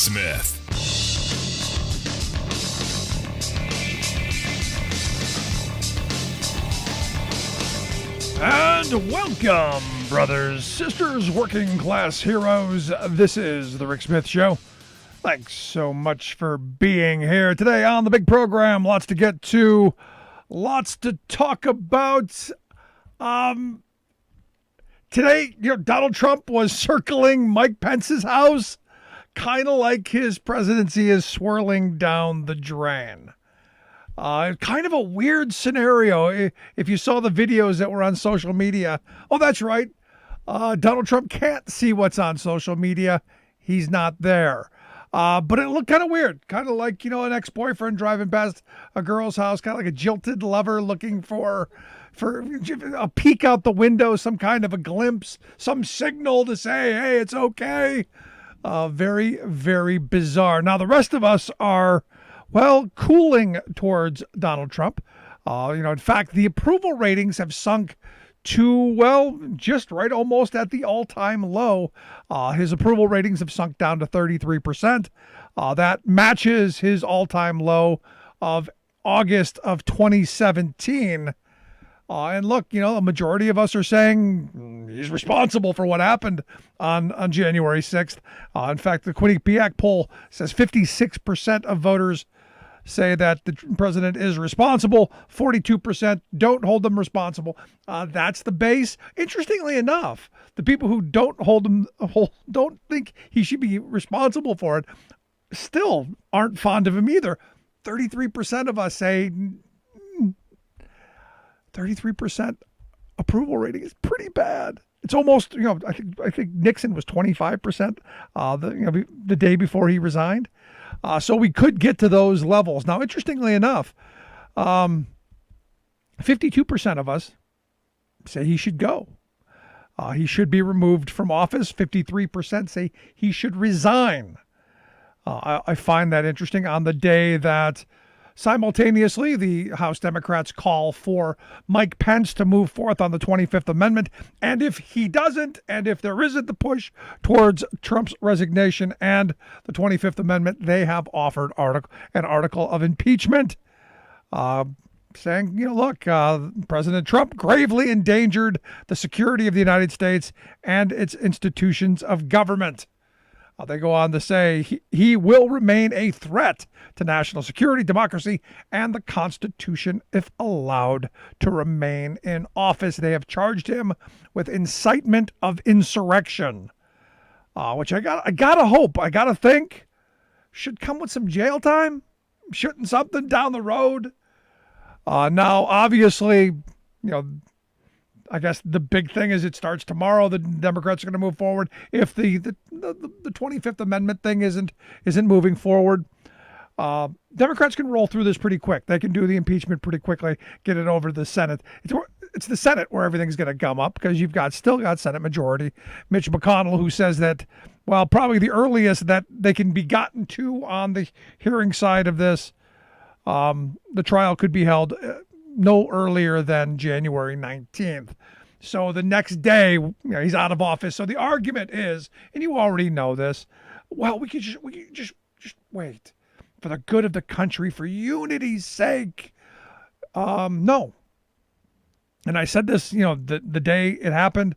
Smith. And welcome, brothers, sisters, working class heroes. This is The Rick Smith Show. Thanks so much for being here today on the big program. Lots to get to, lots to talk about. Today, Donald Trump was circling Mike Pence's house, kind of like his presidency is swirling down the drain. Kind of a weird scenario. If you saw the videos that were on social media, oh, that's right. Donald Trump can't see what's on social media. He's not there. But it looked kind of weird, kind of like, an ex-boyfriend driving past a girl's house, kind of like a jilted lover looking for a peek out the window, some kind of a glimpse, some signal to say, hey, it's okay. Very, very bizarre. Now, the rest of us are, cooling towards Donald Trump. In fact, the approval ratings have sunk to, just right almost at the all-time low. His approval ratings have sunk down to 33%. That matches his all-time low of August of 2017. And look, a majority of us are saying he's responsible for what happened on January 6th. In fact, the Quinnipiac poll says 56% of voters say that the president is responsible. 42% don't hold them responsible. That's the base. Interestingly enough, the people who don't don't think he should be responsible for it still aren't fond of him either. 33% of us say 33% approval rating is pretty bad. It's almost, I think Nixon was 25% the day before he resigned. So we could get to those levels. Now, interestingly enough, 52% of us say he should go. He should be removed from office. 53% say he should resign. I find that interesting on the day that simultaneously the House Democrats call for Mike Pence to move forth on the 25th Amendment. And if he doesn't, and if there isn't the push towards Trump's resignation and the 25th Amendment, they have offered an article of impeachment saying, look, President Trump gravely endangered the security of the United States and its institutions of government. They go on to say he will remain a threat to national security, democracy, and the Constitution if allowed to remain in office. They have charged him with incitement of insurrection, which I gotta hope, I gotta think, should come with some jail time. Shouldn't something down the road? Now, obviously, I guess the big thing is it starts tomorrow. The Democrats are going to move forward. If the 25th Amendment thing isn't moving forward, Democrats can roll through this pretty quick. They can do the impeachment pretty quickly, get it over to the Senate. It's the Senate where everything's going to gum up because you've still got Senate Majority Mitch McConnell, who says that, probably the earliest that they can be gotten to on the hearing side of this, the trial could be held no earlier than January 19th. So the next day, he's out of office. So the argument is, and you already know this, we could just wait for the good of the country, for unity's sake. No. And I said this, the day it happened.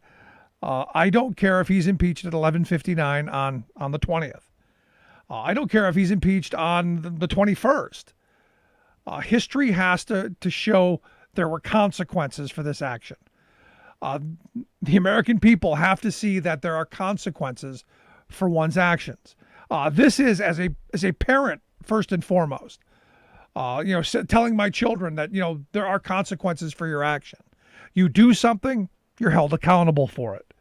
I don't care if he's impeached at 11:59 on the 20th. I don't care if he's impeached on the 21st. History has to show there were consequences for this action. The American people have to see that there are consequences for one's actions. This is as a parent, first and foremost, telling my children that, there are consequences for your action. You do something, you're held accountable for it.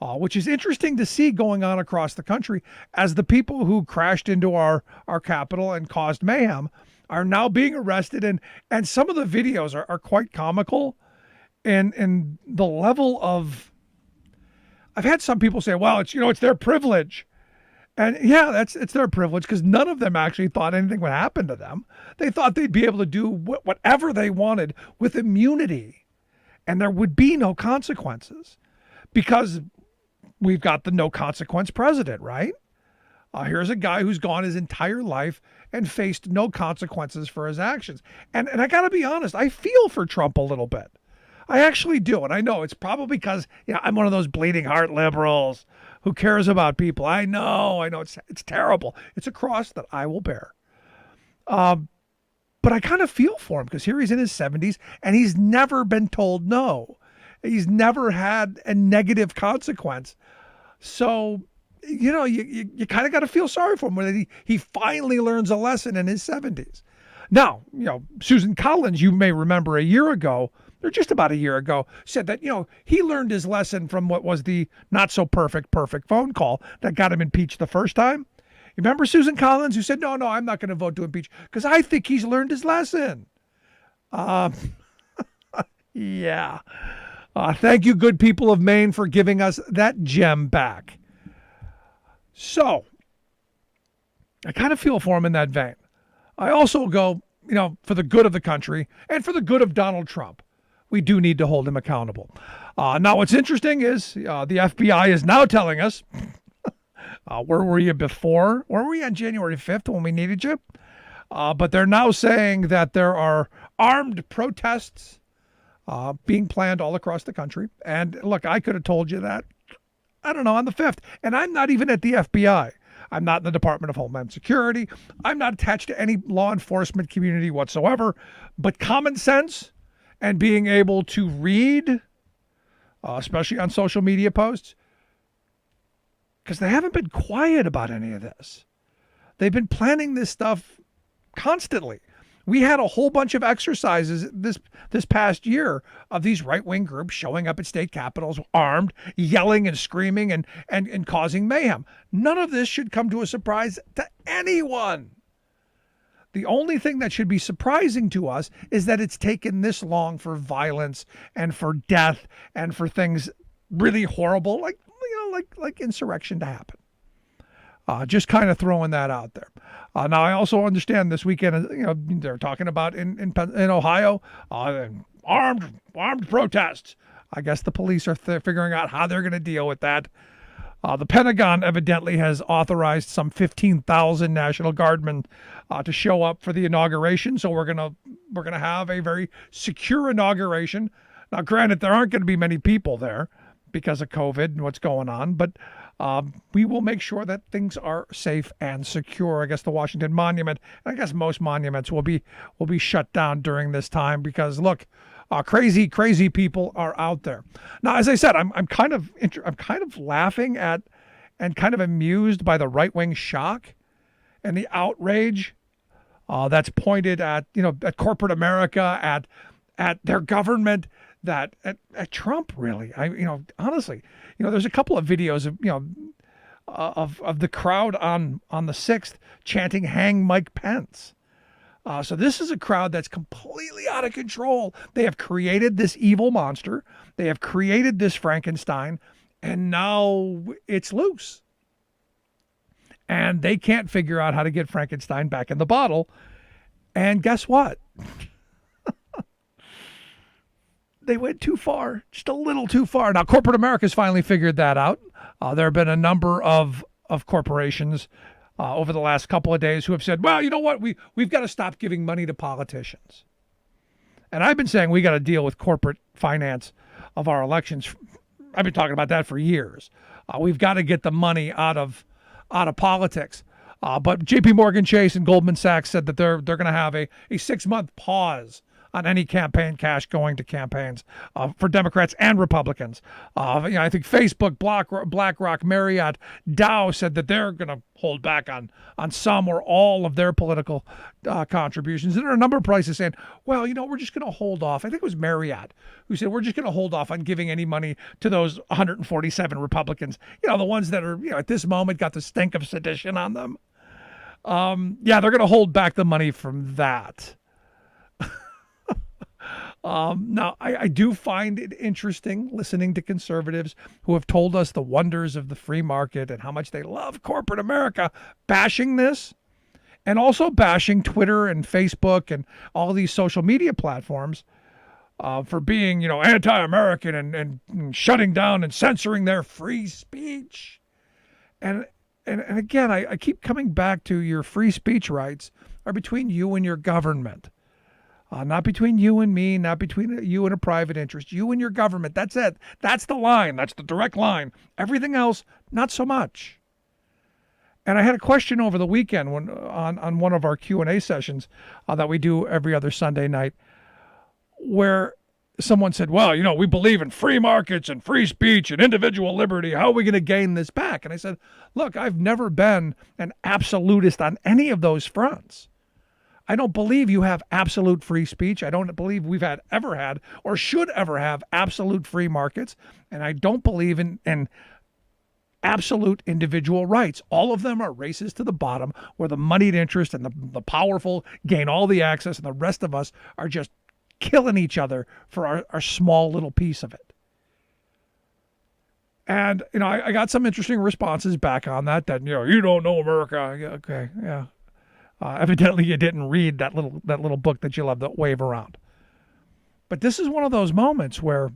Which is interesting to see going on across the country as the people who crashed into our Capitol and caused mayhem are now being arrested. And some of the videos are quite comical. And the level of, I've had some people say, it's their privilege. And yeah, it's their privilege because none of them actually thought anything would happen to them. They thought they'd be able to do whatever they wanted with immunity and there would be no consequences because we've got the no consequence president, right? Here's a guy who's gone his entire life and faced no consequences for his actions. And I got to be honest, I feel for Trump a little bit. I actually do. And I know it's probably because I'm one of those bleeding heart liberals who cares about people. I know it's terrible. It's a cross that I will bear. But I kind of feel for him because here he's in his 70s and he's never been told no. He's never had a negative consequence. So, you kind of got to feel sorry for him when he finally learns a lesson in his 70s. Now, Susan Collins, you may remember a year ago, or just about a year ago, said that, he learned his lesson from what was the not so perfect phone call that got him impeached the first time. You remember Susan Collins, who said, no, I'm not going to vote to impeach because I think he's learned his lesson. Yeah. Thank you, good people of Maine, for giving us that gem back. So, I kind of feel for him in that vein. I also go, for the good of the country and for the good of Donald Trump, we do need to hold him accountable. Now, what's interesting is the FBI is now telling us, where were you before? Where were you on January 5th when we needed you? But they're now saying that there are armed protests being planned all across the country. And look, I could have told you that, I don't know, on the 5th. And I'm not even at the FBI. I'm not in the Department of Homeland Security. I'm not attached to any law enforcement community whatsoever. But common sense and being able to read, especially on social media posts, because they haven't been quiet about any of this. They've been planning this stuff constantly. We had a whole bunch of exercises this past year of these right-wing groups showing up at state capitals armed, yelling and screaming and causing mayhem. None of this should come to a surprise to anyone. The only thing that should be surprising to us is that it's taken this long for violence and for death and for things really horrible like insurrection to happen. Just kind of throwing that out there. Now, I also understand this weekend, they're talking about in Ohio, armed protests. I guess the police are figuring out how they're going to deal with that. The Pentagon evidently has authorized some 15,000 National Guardmen to show up for the inauguration. So we're gonna have a very secure inauguration. Now, granted, there aren't going to be many people there because of COVID and what's going on, but we will make sure that things are safe and secure. I guess the Washington Monument, and I guess most monuments will be shut down during this time because look, crazy people are out there. Now, as I said, I'm kind of laughing at and kind of amused by the right-wing shock and the outrage that's pointed at at corporate America, at their government, that at Trump, really. Honestly, there's a couple of videos of the crowd on the 6th chanting "Hang Mike Pence." So this is a crowd that's completely out of control. They have created this evil monster. They have created this Frankenstein, and now it's loose. And they can't figure out how to get Frankenstein back in the bottle. And guess what? They went too far, just a little too far. Now, corporate America's finally figured that out. There have been a number of corporations over the last couple of days who have said, well, you know what? We've got to stop giving money to politicians. And I've been saying we got to deal with corporate finance of our elections. I've been talking about that for years. We've got to get the money out of politics. But J.P. Morgan Chase and Goldman Sachs said that they're going to have a 6-month pause on any campaign cash going to campaigns for Democrats and Republicans. I think Facebook, BlackRock, Marriott, Dow said that they're going to hold back on some or all of their political contributions. And there are a number of places saying, well, we're just going to hold off. I think it was Marriott who said, we're just going to hold off on giving any money to those 147 Republicans, the ones that are, at this moment got the stink of sedition on them. They're going to hold back the money from that. Now, I do find it interesting listening to conservatives who have told us the wonders of the free market and how much they love corporate America, bashing this and also bashing Twitter and Facebook and all these social media platforms for being, anti-American and shutting down and censoring their free speech. And and again, I keep coming back to your free speech rights are between you and your government. Not between you and me, not between you and a private interest, you and your government. That's it. That's the line. That's the direct line. Everything else, not so much. And I had a question over the weekend when on one of our Q&A sessions that we do every other Sunday night, where someone said, well, we believe in free markets and free speech and individual liberty. How are we going to gain this back? And I said, look, I've never been an absolutist on any of those fronts. I don't believe you have absolute free speech. I don't believe we've ever had or should ever have absolute free markets. And I don't believe in absolute individual rights. All of them are races to the bottom where the moneyed interest and the powerful gain all the access and the rest of us are just killing each other for our small little piece of it. And, I got some interesting responses back on that, you don't know America. Yeah, okay, yeah. Evidently, you didn't read that little book that you love to wave around. But this is one of those moments where,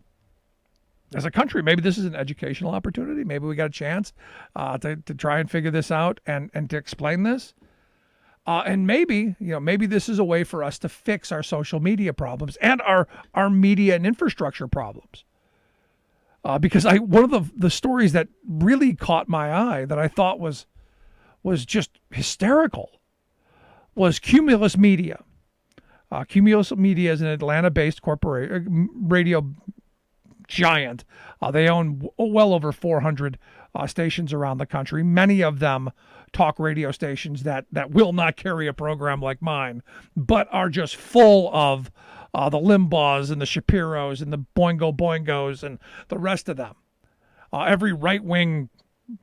as a country, maybe this is an educational opportunity. Maybe we got a chance to try and figure this out and to explain this. And maybe this is a way for us to fix our social media problems and our media and infrastructure problems. Because one of the stories that really caught my eye that I thought was just hysterical was Cumulus Media. Cumulus Media is an Atlanta-based corporation, radio giant. They own well over 400 stations around the country, many of them talk radio stations that will not carry a program like mine, but are just full of the Limbaughs and the Shapiros and the Boingo Boingos and the rest of them. Every right-wing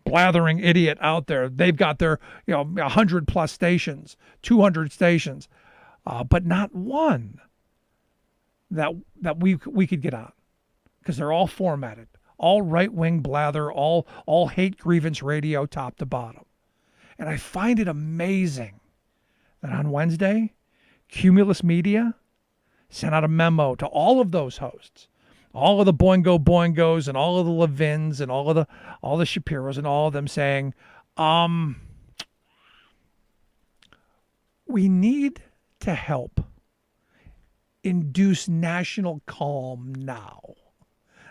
blathering idiot out there, they've got their 100 plus stations, 200 stations, but not one that we could get on, because they're all formatted, all right-wing blather, all hate grievance radio top to bottom. And I find it amazing that on Wednesday, Cumulus Media sent out a memo to all of those hosts, all of the Boingo Boingos and all of the Levins and all the Shapiros and all of them saying, we need to help induce national calm now.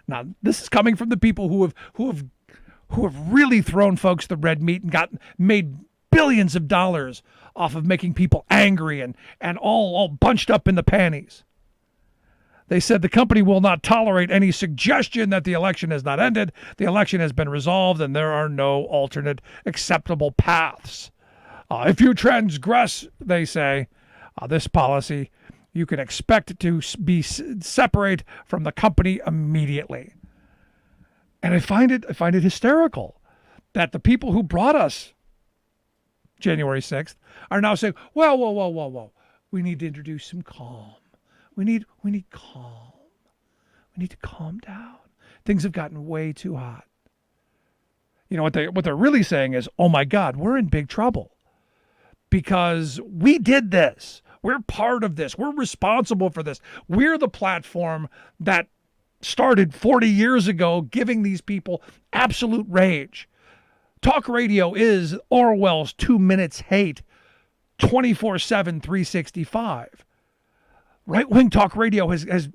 Now, this is coming from the people who have really thrown folks the red meat and made billions of dollars off of making people angry and all bunched up in the panties. They said the company will not tolerate any suggestion that the election has not ended. The election has been resolved and there are no alternate acceptable paths. If you transgress, they say, this policy, you can expect to be separate from the company immediately. And I find it hysterical that the people who brought us January 6th are now saying, whoa. We need to introduce some calm. We need calm. We need to calm down. Things have gotten way too hot. What they're really saying is, oh my God, we're in big trouble because we did this. We're part of this. We're responsible for this. We're the platform that started 40 years ago giving these people absolute rage. Talk radio is Orwell's 2 minutes hate, 24/7, 365. Right-wing talk radio has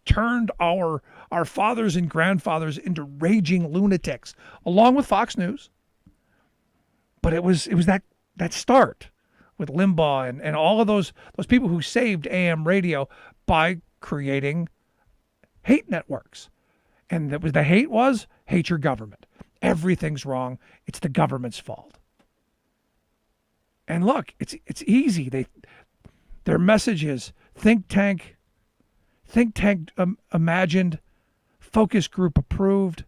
turned our fathers and grandfathers into raging lunatics, along with Fox News. But it was that start with Limbaugh and all of those people who saved AM radio by creating hate networks. And the hate was hate your government. Everything's wrong. It's the government's fault. And look, it's easy. Their message is think tank imagined, focus group approved.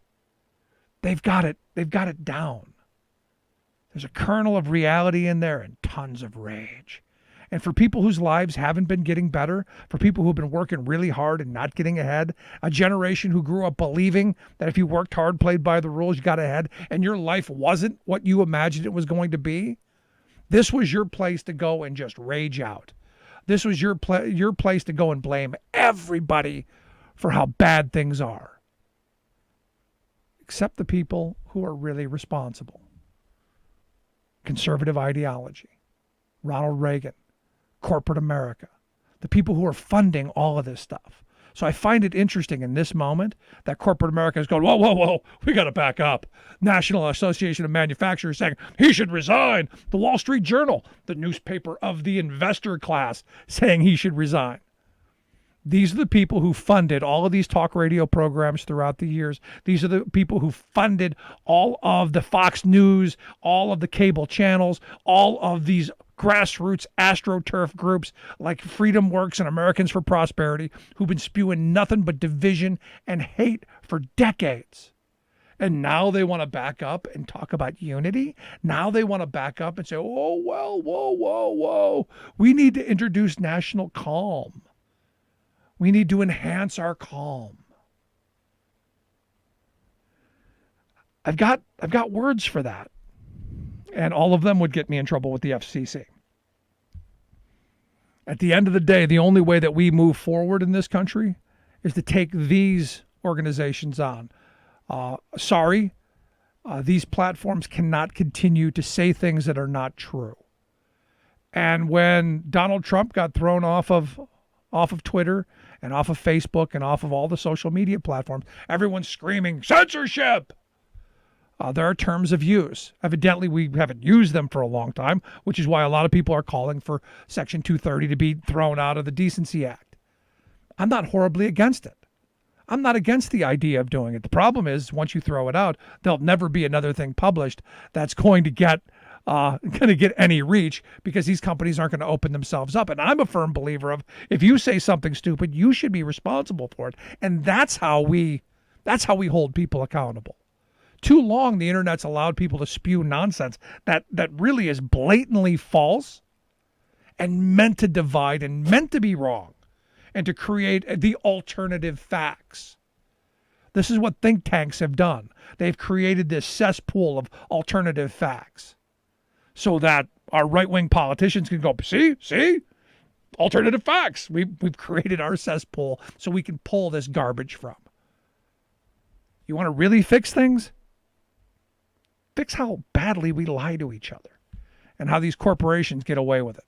They've got it down. There's a kernel of reality in there and tons of rage. And for people whose lives haven't been getting better, for people who've been working really hard and not getting ahead, a generation who grew up believing that if you worked hard, played by the rules, you got ahead, and your life wasn't what you imagined it was going to be, this was your place to go and just rage out. This was your place to go and blame everybody for how bad things are, except the people who are really responsible. conservative ideology, Ronald Reagan, corporate America, the people who are funding all of this stuff. So I find it interesting in this moment that corporate America is going, whoa, whoa, whoa, we got to back up. National Association of Manufacturers saying he should resign. The Wall Street Journal, the newspaper of the investor class, saying he should resign. These are the people who funded all of these talk radio programs throughout the years. These are the people who funded all of the Fox News, all of the cable channels, all of these grassroots AstroTurf groups like Freedom Works and Americans for Prosperity, who've been spewing nothing but division and hate for decades. And now they want to back up and talk about unity. Now they want to back up and say, oh, well, whoa, whoa, whoa. We need to introduce national calm. We need to enhance our calm. I've got words for that. And all of them would get me in trouble with the FCC. At the end of the day, the only way that we move forward in this country is to take these organizations on. These platforms cannot continue to say things that are not true. And when Donald Trump got thrown off of Twitter and off of Facebook and off of all the social media platforms, everyone's screaming, censorship! There are terms of use. Evidently, we haven't used them for a long time, which is why a lot of people are calling for Section 230 to be thrown out of the Decency Act. I'm not horribly against it. I'm not against the idea of doing it. The problem is, once you throw it out, there'll never be another thing published that's going to get any reach, because these companies aren't going to open themselves up. And I'm a firm believer of, if you say something stupid, you should be responsible for it. And that's how we hold people accountable. Too long, the internet's allowed people to spew nonsense that really is blatantly false and meant to divide and meant to be wrong and to create the alternative facts. This is what think tanks have done. They've created this cesspool of alternative facts so that our right-wing politicians can go, see, alternative facts. We've created our cesspool so we can pull this garbage from. You want to really fix things? Fix how badly we lie to each other and how these corporations get away with it.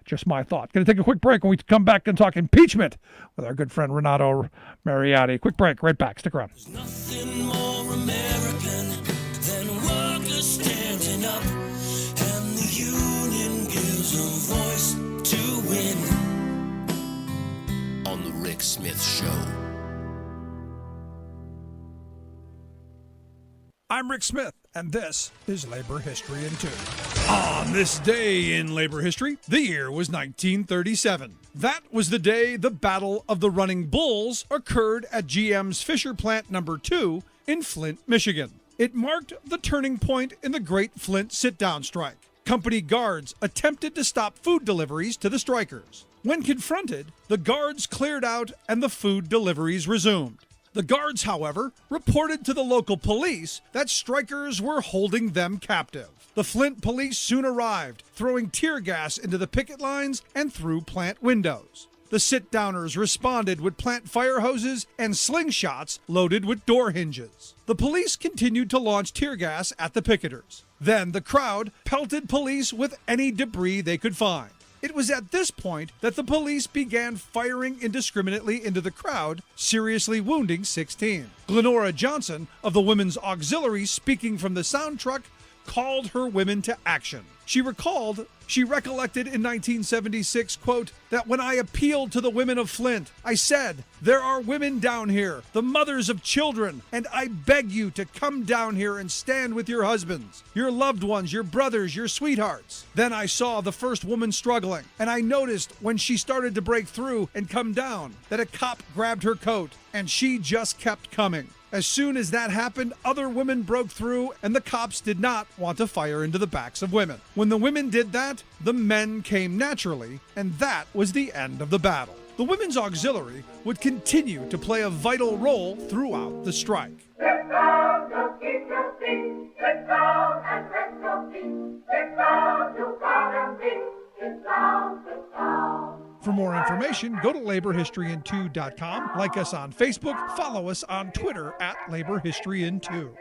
Just my thought. Going to take a quick break. When we come back and talk impeachment with our good friend Renato Mariotti. Quick break. Right back. Stick around. There's nothing more American than workers standing up, and the union gives a voice to win. On the Rick Smith Show. I'm Rick Smith, and this is Labor History in 2. On this day in labor history, the year was 1937. That was the day the Battle of the Running Bulls occurred at GM's Fisher Plant No. 2 in Flint, Michigan. It marked the turning point in the Great Flint Sit-Down Strike. Company guards attempted to stop food deliveries to the strikers. When confronted, the guards cleared out and the food deliveries resumed. The guards, however, reported to the local police that strikers were holding them captive. The Flint police soon arrived, throwing tear gas into the picket lines and through plant windows. The sit-downers responded with plant fire hoses and slingshots loaded with door hinges. The police continued to launch tear gas at the picketers. Then the crowd pelted police with any debris they could find. It was at this point that the police began firing indiscriminately into the crowd, seriously wounding 16. Glenora Johnson of the Women's Auxiliary, speaking from the sound truck, called her women to action. She recollected in 1976, quote, that when I appealed to the women of Flint, I said, there are women down here, the mothers of children, and I beg you to come down here and stand with your husbands, your loved ones, your brothers, your sweethearts. Then I saw the first woman struggling, and I noticed when she started to break through and come down that a cop grabbed her coat, and she just kept coming. As soon as that happened, other women broke through, and the cops did not want to fire into the backs of women. When the women did that, the men came naturally, and that was the end of the battle. The Women's Auxiliary would continue to play a vital role throughout the strike. Sit down, you keep your seat. Sit down and rest your feet. Sit down, you gotta think. Sit down, sit down. For more information, go to laborhistoryin2.com, like us on Facebook, follow us on Twitter at laborhistoryin2.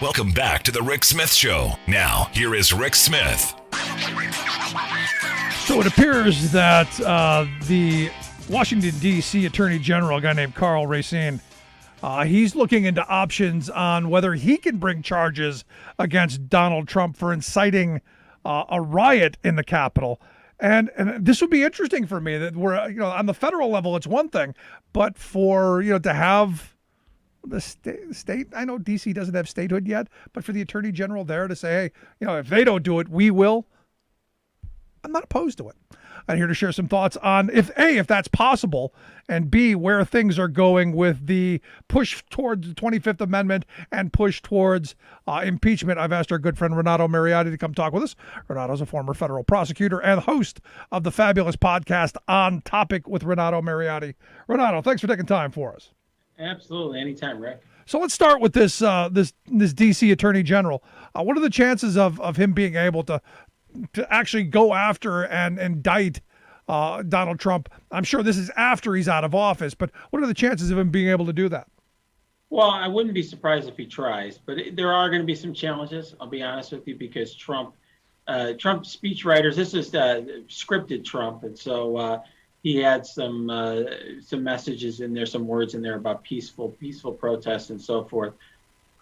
Welcome back to the Rick Smith Show. Now, here is Rick Smith. So it appears that the Washington, D.C. Attorney General, a guy named Karl Racine, he's looking into options on whether he can bring charges against Donald Trump for inciting a riot in the Capitol. And this would be interesting for me that we're, on the federal level, it's one thing, but for, to have the state, I know D.C. doesn't have statehood yet, but for the Attorney General there to say, hey, if they don't do it, we will. I'm not opposed to it. I'm here to share some thoughts on if that's possible, and B, where things are going with the push towards the 25th Amendment and push towards impeachment. I've asked our good friend Renato Mariotti to come talk with us. Renato's a former federal prosecutor and host of the fabulous podcast On Topic with Renato Mariotti. Renato, thanks for taking time for us. Absolutely, anytime, Rick. So let's start with this D.C. Attorney General. What are the chances of him being able to actually go after and indict Donald Trump? I'm sure this is after he's out of office, but what are the chances of him being able to do that? Well, I wouldn't be surprised if he tries, but there are going to be some challenges, I'll be honest with you, because Trump speechwriters, this is scripted Trump, and so he had some messages in there, some words in there about peaceful protests and so forth.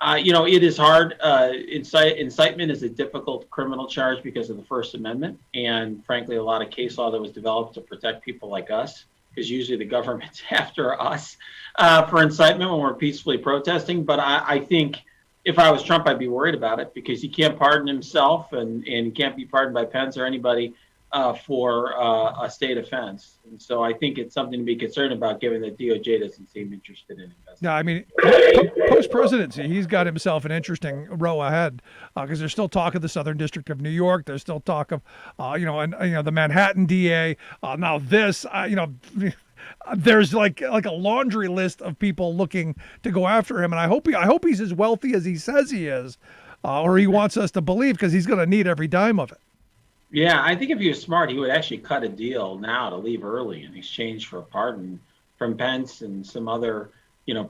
It is hard. Incitement is a difficult criminal charge because of the First Amendment, and frankly, a lot of case law that was developed to protect people like us, because usually the government's after us for incitement when we're peacefully protesting. But I think if I was Trump, I'd be worried about it, because he can't pardon himself, and he can't be pardoned by Pence or anybody for a state offense. And so I think it's something to be concerned about, given that DOJ doesn't seem interested in investigating. Yeah, I mean, post-presidency, he's got himself an interesting row ahead, because there's still talk of the Southern District of New York. There's still talk of, the Manhattan DA. Now this, there's like a laundry list of people looking to go after him. And I hope he's as wealthy as he says he is, or he wants us to believe, because he's going to need every dime of it. Yeah, I think if he was smart, he would actually cut a deal now to leave early in exchange for a pardon from Pence and some other,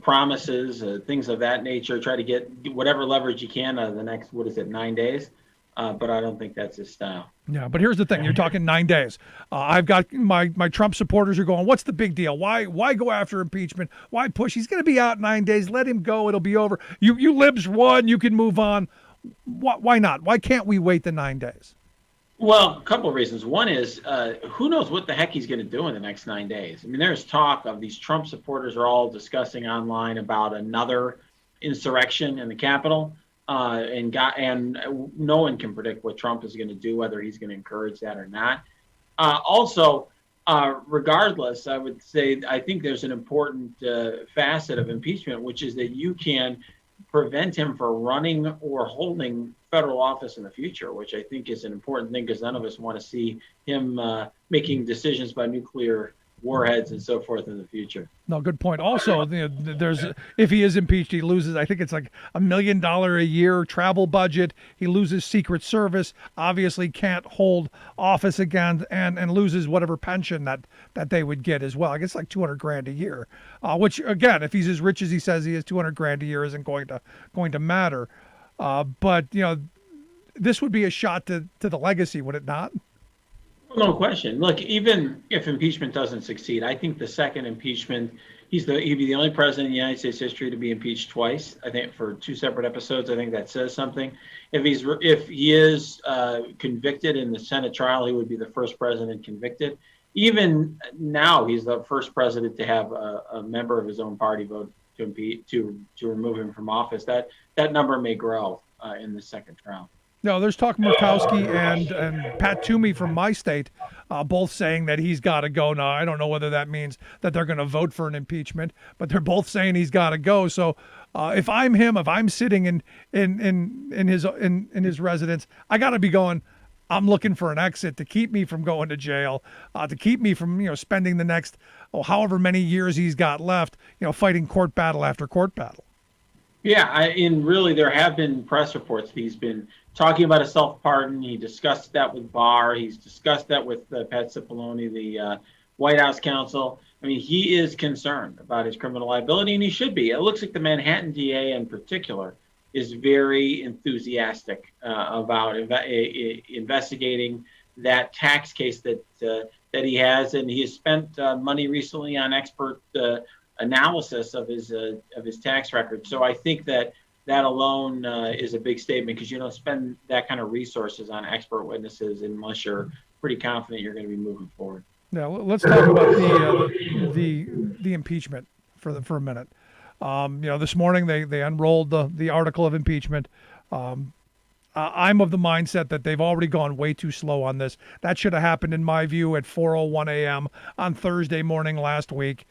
promises, things of that nature. Try to get whatever leverage you can out of the next, 9 days? But I don't think that's his style. Yeah, but here's the thing. You're talking 9 days. I've got my Trump supporters are going, what's the big deal? Why go after impeachment? Why push? He's going to be out 9 days. Let him go. It'll be over. You libs won. You can move on. Why not? Why can't we wait the 9 days? Well, a couple of reasons. One is, who knows what the heck he's going to do in the next 9 days? I mean, there's talk of these Trump supporters are all discussing online about another insurrection in the Capitol, and no one can predict what Trump is going to do, whether he's going to encourage that or not. Regardless, I would say I think there's an important facet of impeachment, which is that you can prevent him from running or holding federal office in the future, which I think is an important thing, because none of us want to see him making decisions by nuclear warheads and so forth in the future. No, good point. Also, if he is impeached, he loses, I think it's like $1 million a year travel budget. He loses Secret Service, obviously can't hold office again, and loses whatever pension that they would get as well. I guess like $200,000 a year, which again, if he's as rich as he says he is, $200,000 a year isn't going to matter. But this would be a shot to the legacy, would it not? No question. Look, even if impeachment doesn't succeed, I think the second impeachment, he'd be the only president in the United States history to be impeached twice. I think for two separate episodes, I think that says something. If he is convicted in the Senate trial, he would be the first president convicted. Even now, he's the first president to have a member of his own party vote to remove him from office. That number may grow in the second trial. No, there's talk Murkowski and Pat Toomey from my state, both saying that he's got to go. Now, I don't know whether that means that they're going to vote for an impeachment, but they're both saying he's got to go. So if I'm him, if I'm sitting in his residence, I got to be going, I'm looking for an exit to keep me from going to jail, to keep me from spending the next however many years he's got left, fighting court battle after court battle. Yeah, really there have been press reports that he's been talking about a self-pardon. He discussed that with Barr. He's discussed that with Pat Cipollone, the White House counsel. I mean, he is concerned about his criminal liability, and he should be. It looks like the Manhattan DA in particular is very enthusiastic about investigating that tax case that he has, and he has spent money recently on expert analysis of his tax record. So I think that alone is a big statement, because you don't spend that kind of resources on expert witnesses unless you're pretty confident you're going to be moving forward. Now let's talk about the impeachment for a minute. This morning they unrolled the article of impeachment. I'm of the mindset that they've already gone way too slow on this. That should have happened, in my view, at 4:01 a.m. on Thursday morning last week.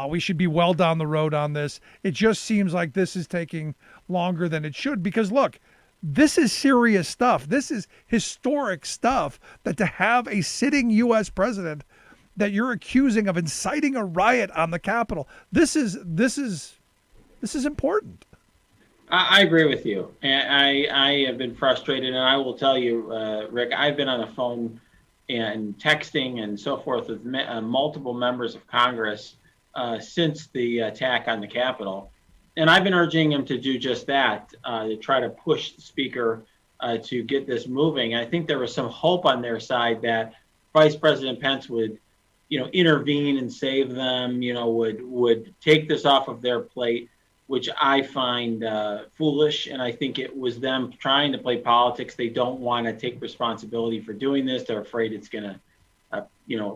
We should be well down the road on this. It just seems like this is taking longer than it should, because look, this is serious stuff. This is historic stuff, that to have a sitting U.S. president that you're accusing of inciting a riot on the Capitol, this is important. I agree with you. And I have been frustrated, and I will tell you, Rick, I've been on the phone and texting and so forth with multiple members of Congress since the attack on the Capitol. And I've been urging him to do just that, to try to push the Speaker to get this moving. I think there was some hope on their side that Vice President Pence would, intervene and save them, would take this off of their plate, which I find foolish. And I think it was them trying to play politics. They don't want to take responsibility for doing this. They're afraid it's going to,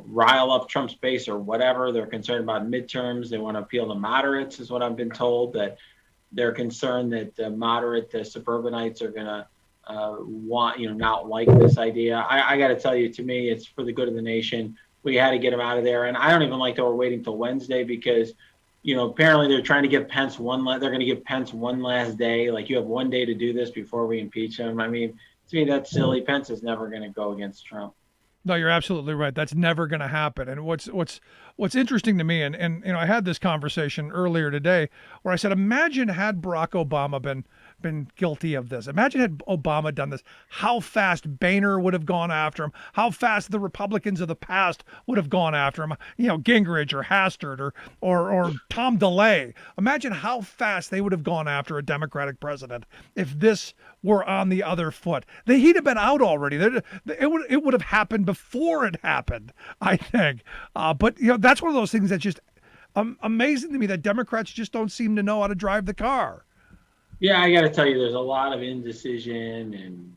rile up Trump's base or whatever. They're concerned about midterms. They want to appeal to moderates, is what I've been told. That they're concerned that moderate suburbanites are going to not like this idea. I got to tell you, to me, it's for the good of the nation. We had to get them out of there. And I don't even like that we're waiting till Wednesday, because apparently they're trying to give Pence they're going to give Pence one last day. Like, you have one day to do this before we impeach him. I mean, to me, that's silly. Pence is never going to go against Trump. No, you're absolutely right. That's never going to happen. And what's interesting to me, and I had this conversation earlier today where I said, imagine had Barack Obama been guilty of this. Imagine had Obama done this, how fast Boehner would have gone after him, how fast the Republicans of the past would have gone after him, Gingrich or Hastert or Tom DeLay. Imagine how fast they would have gone after a Democratic president if this were on the other foot. He'd have been out already. It would have happened before it happened, I think. But that's one of those things that's just amazing to me, that Democrats just don't seem to know how to drive the car. Yeah, I got to tell you, there's a lot of indecision and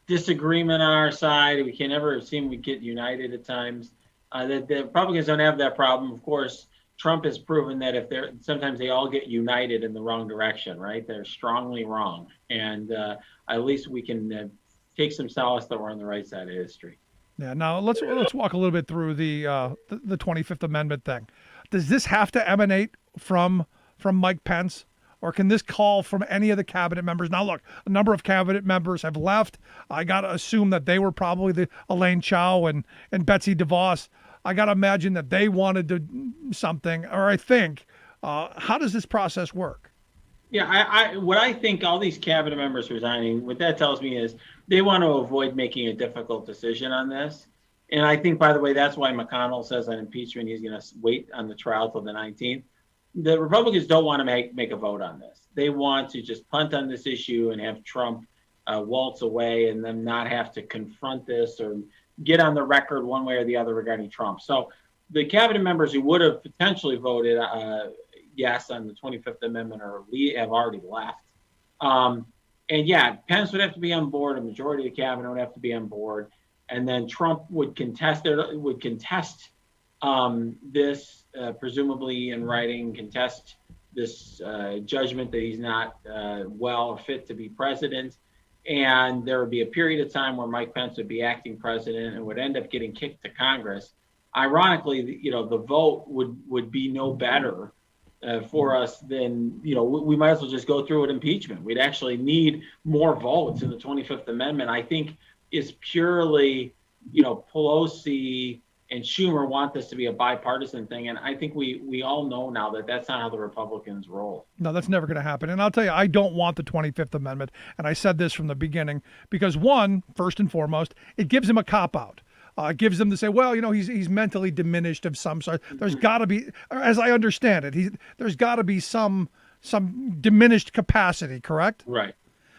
disagreement on our side. We can never seem to get united at times. The Republicans don't have that problem. Of course, Trump has proven that sometimes they all get united in the wrong direction, right? They're strongly wrong, and at least we can take some solace that we're on the right side of history. Yeah. Now let's walk a little bit through the 25th Amendment thing. Does this have to emanate from Mike Pence? Or can this call from any of the cabinet members? Now, look, a number of cabinet members have left. I got to assume that they were probably the Elaine Chao and Betsy DeVos. I got to imagine that they wanted to something, or I think. How does this process work? Yeah, what I think all these cabinet members resigning, what that tells me is they want to avoid making a difficult decision on this. And I think, by the way, that's why McConnell says on impeachment he's going to wait on the trial till the 19th. The Republicans don't want to make a vote on this. They want to just punt on this issue and have Trump waltz away, and them not have to confront this or get on the record one way or the other regarding Trump. So the cabinet members who would have potentially voted yes on the 25th Amendment have already left. And yeah, Pence would have to be on board. A majority of the cabinet would have to be on board. And then Trump would contest this, presumably in writing, contest this judgment that he's not well or fit to be president. And there would be a period of time where Mike Pence would be acting president and would end up getting kicked to Congress. Ironically, the vote would be no better for us than, we might as well just go through with impeachment. We'd actually need more votes in the 25th Amendment. I think is purely, Pelosi and Schumer want this to be a bipartisan thing. And I think we all know now that that's not how the Republicans roll. No, that's never going to happen. And I'll tell you, I don't want the 25th Amendment. And I said this from the beginning, because first and foremost, it gives him a cop-out. It gives them to say, well, he's mentally diminished of some sort. There's got to be, as I understand it, there's got to be some some diminished capacity, correct? Right.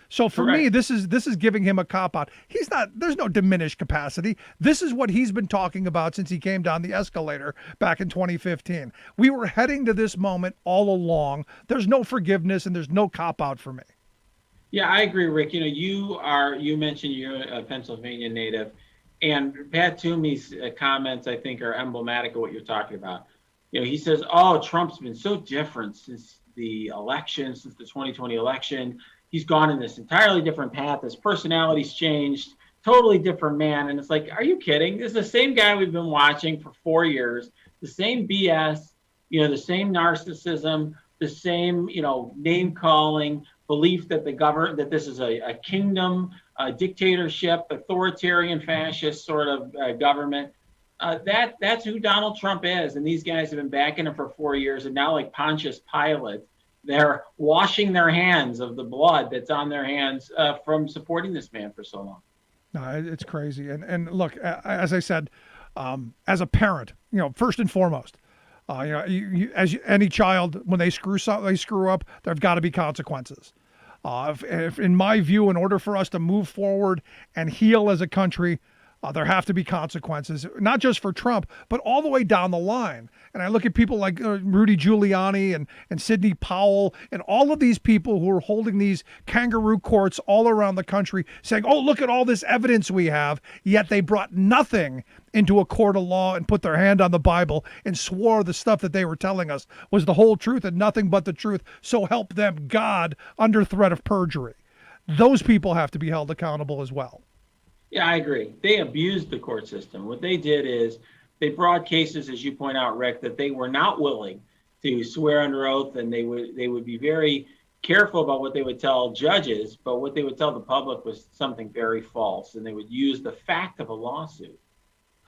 So for Correct. me, this is giving him a cop out. He's not. There's no diminished capacity. This is what he's been talking about since he came down the escalator back in 2015. We were heading to this moment all along. There's no forgiveness and there's no cop out for me. Yeah, I agree, Rick. You mentioned you're a Pennsylvania native, and Pat Toomey's comments, I think, are emblematic of what you're talking about. He says, "Oh, Trump's been so different since the election, since the 2020 election. He's gone in this entirely different path. His personality's changed, totally different man." And it's like, are you kidding? This is the same guy we've been watching for 4 years, the same BS, the same narcissism, the same, name calling, belief that that this is a kingdom, a dictatorship, authoritarian, fascist sort of government. That's who Donald Trump is. And these guys have been backing him for 4 years. And now, like Pontius Pilate, they're washing their hands of the blood that's on their hands from supporting this man for so long. No, it's crazy. And look, as I said, as a parent, first and foremost, any child, when they screw up, there've got to be consequences. If in my view, in order for us to move forward and heal as a country, there have to be consequences, not just for Trump, but all the way down the line. And I look at people like Rudy Giuliani and Sidney Powell and all of these people who are holding these kangaroo courts all around the country saying, oh, look at all this evidence we have, yet they brought nothing into a court of law and put their hand on the Bible and swore the stuff that they were telling us was the whole truth and nothing but the truth. So help them God, under threat of perjury. Those people have to be held accountable as well. Yeah, I agree. They abused the court system. What they did is they brought cases, as you point out, Rick, that they were not willing to swear under oath, and they would be very careful about what they would tell judges, but what they would tell the public was something very false. And they would use the fact of a lawsuit,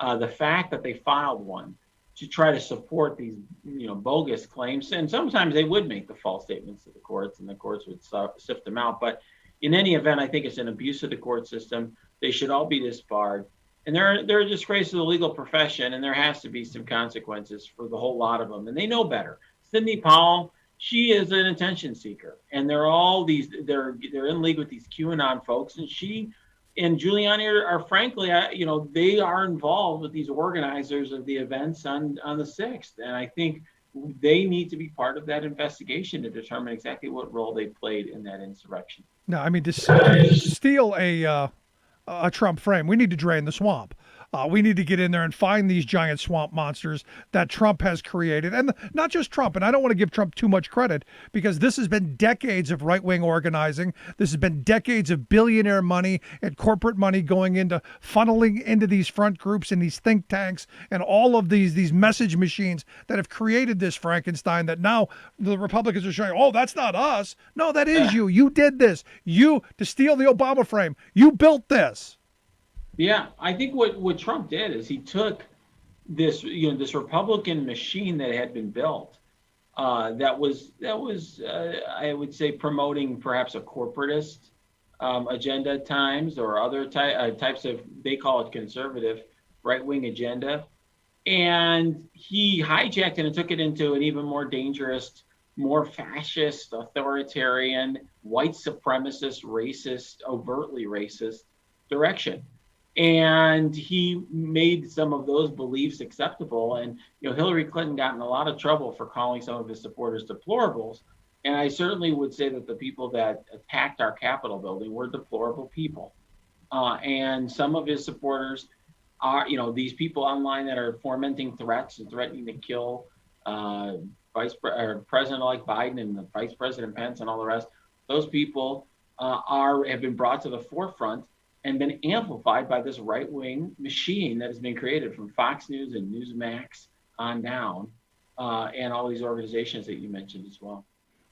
the fact that they filed one, to try to support these bogus claims. And sometimes they would make the false statements to the courts, and the courts would sift them out. But in any event, I think it's an abuse of the court system. They should all be disbarred. And they're a disgrace to the legal profession, and there has to be some consequences for the whole lot of them. And they know better. Sidney Powell, she is an attention seeker, and they're in league with these QAnon folks. And she and Giuliani are frankly, they are involved with these organizers of the events on the 6th. And I think they need to be part of that investigation to determine exactly what role they played in that insurrection. No, I mean, to steal a Trump frame, we need to drain the swamp. We need to get in there and find these giant swamp monsters that Trump has created. And not just Trump, and I don't want to give Trump too much credit, because this has been decades of right-wing organizing. This has been decades of billionaire money and corporate money going into funneling into these front groups and these think tanks and all of these message machines that have created this Frankenstein that now the Republicans are showing, oh, that's not us. No, that is you. You did this. You, to steal the Obama frame, you built this. Yeah, I think what Trump did is he took this Republican machine that had been built that was I would say promoting perhaps a corporatist agenda at times, or other types of, they call it conservative right-wing agenda, and he hijacked it and took it into an even more dangerous, more fascist, authoritarian, white supremacist, racist, overtly racist direction. And he made some of those beliefs acceptable. And, Hillary Clinton got in a lot of trouble for calling some of his supporters deplorables. And I certainly would say that the people that attacked our Capitol building were deplorable people. And some of his supporters are, these people online that are fomenting threats and threatening to kill President-elect Biden and the Vice President Pence and all the rest. Those people have been brought to the forefront and been amplified by this right-wing machine that has been created from Fox News and Newsmax on down, and all these organizations that you mentioned as well.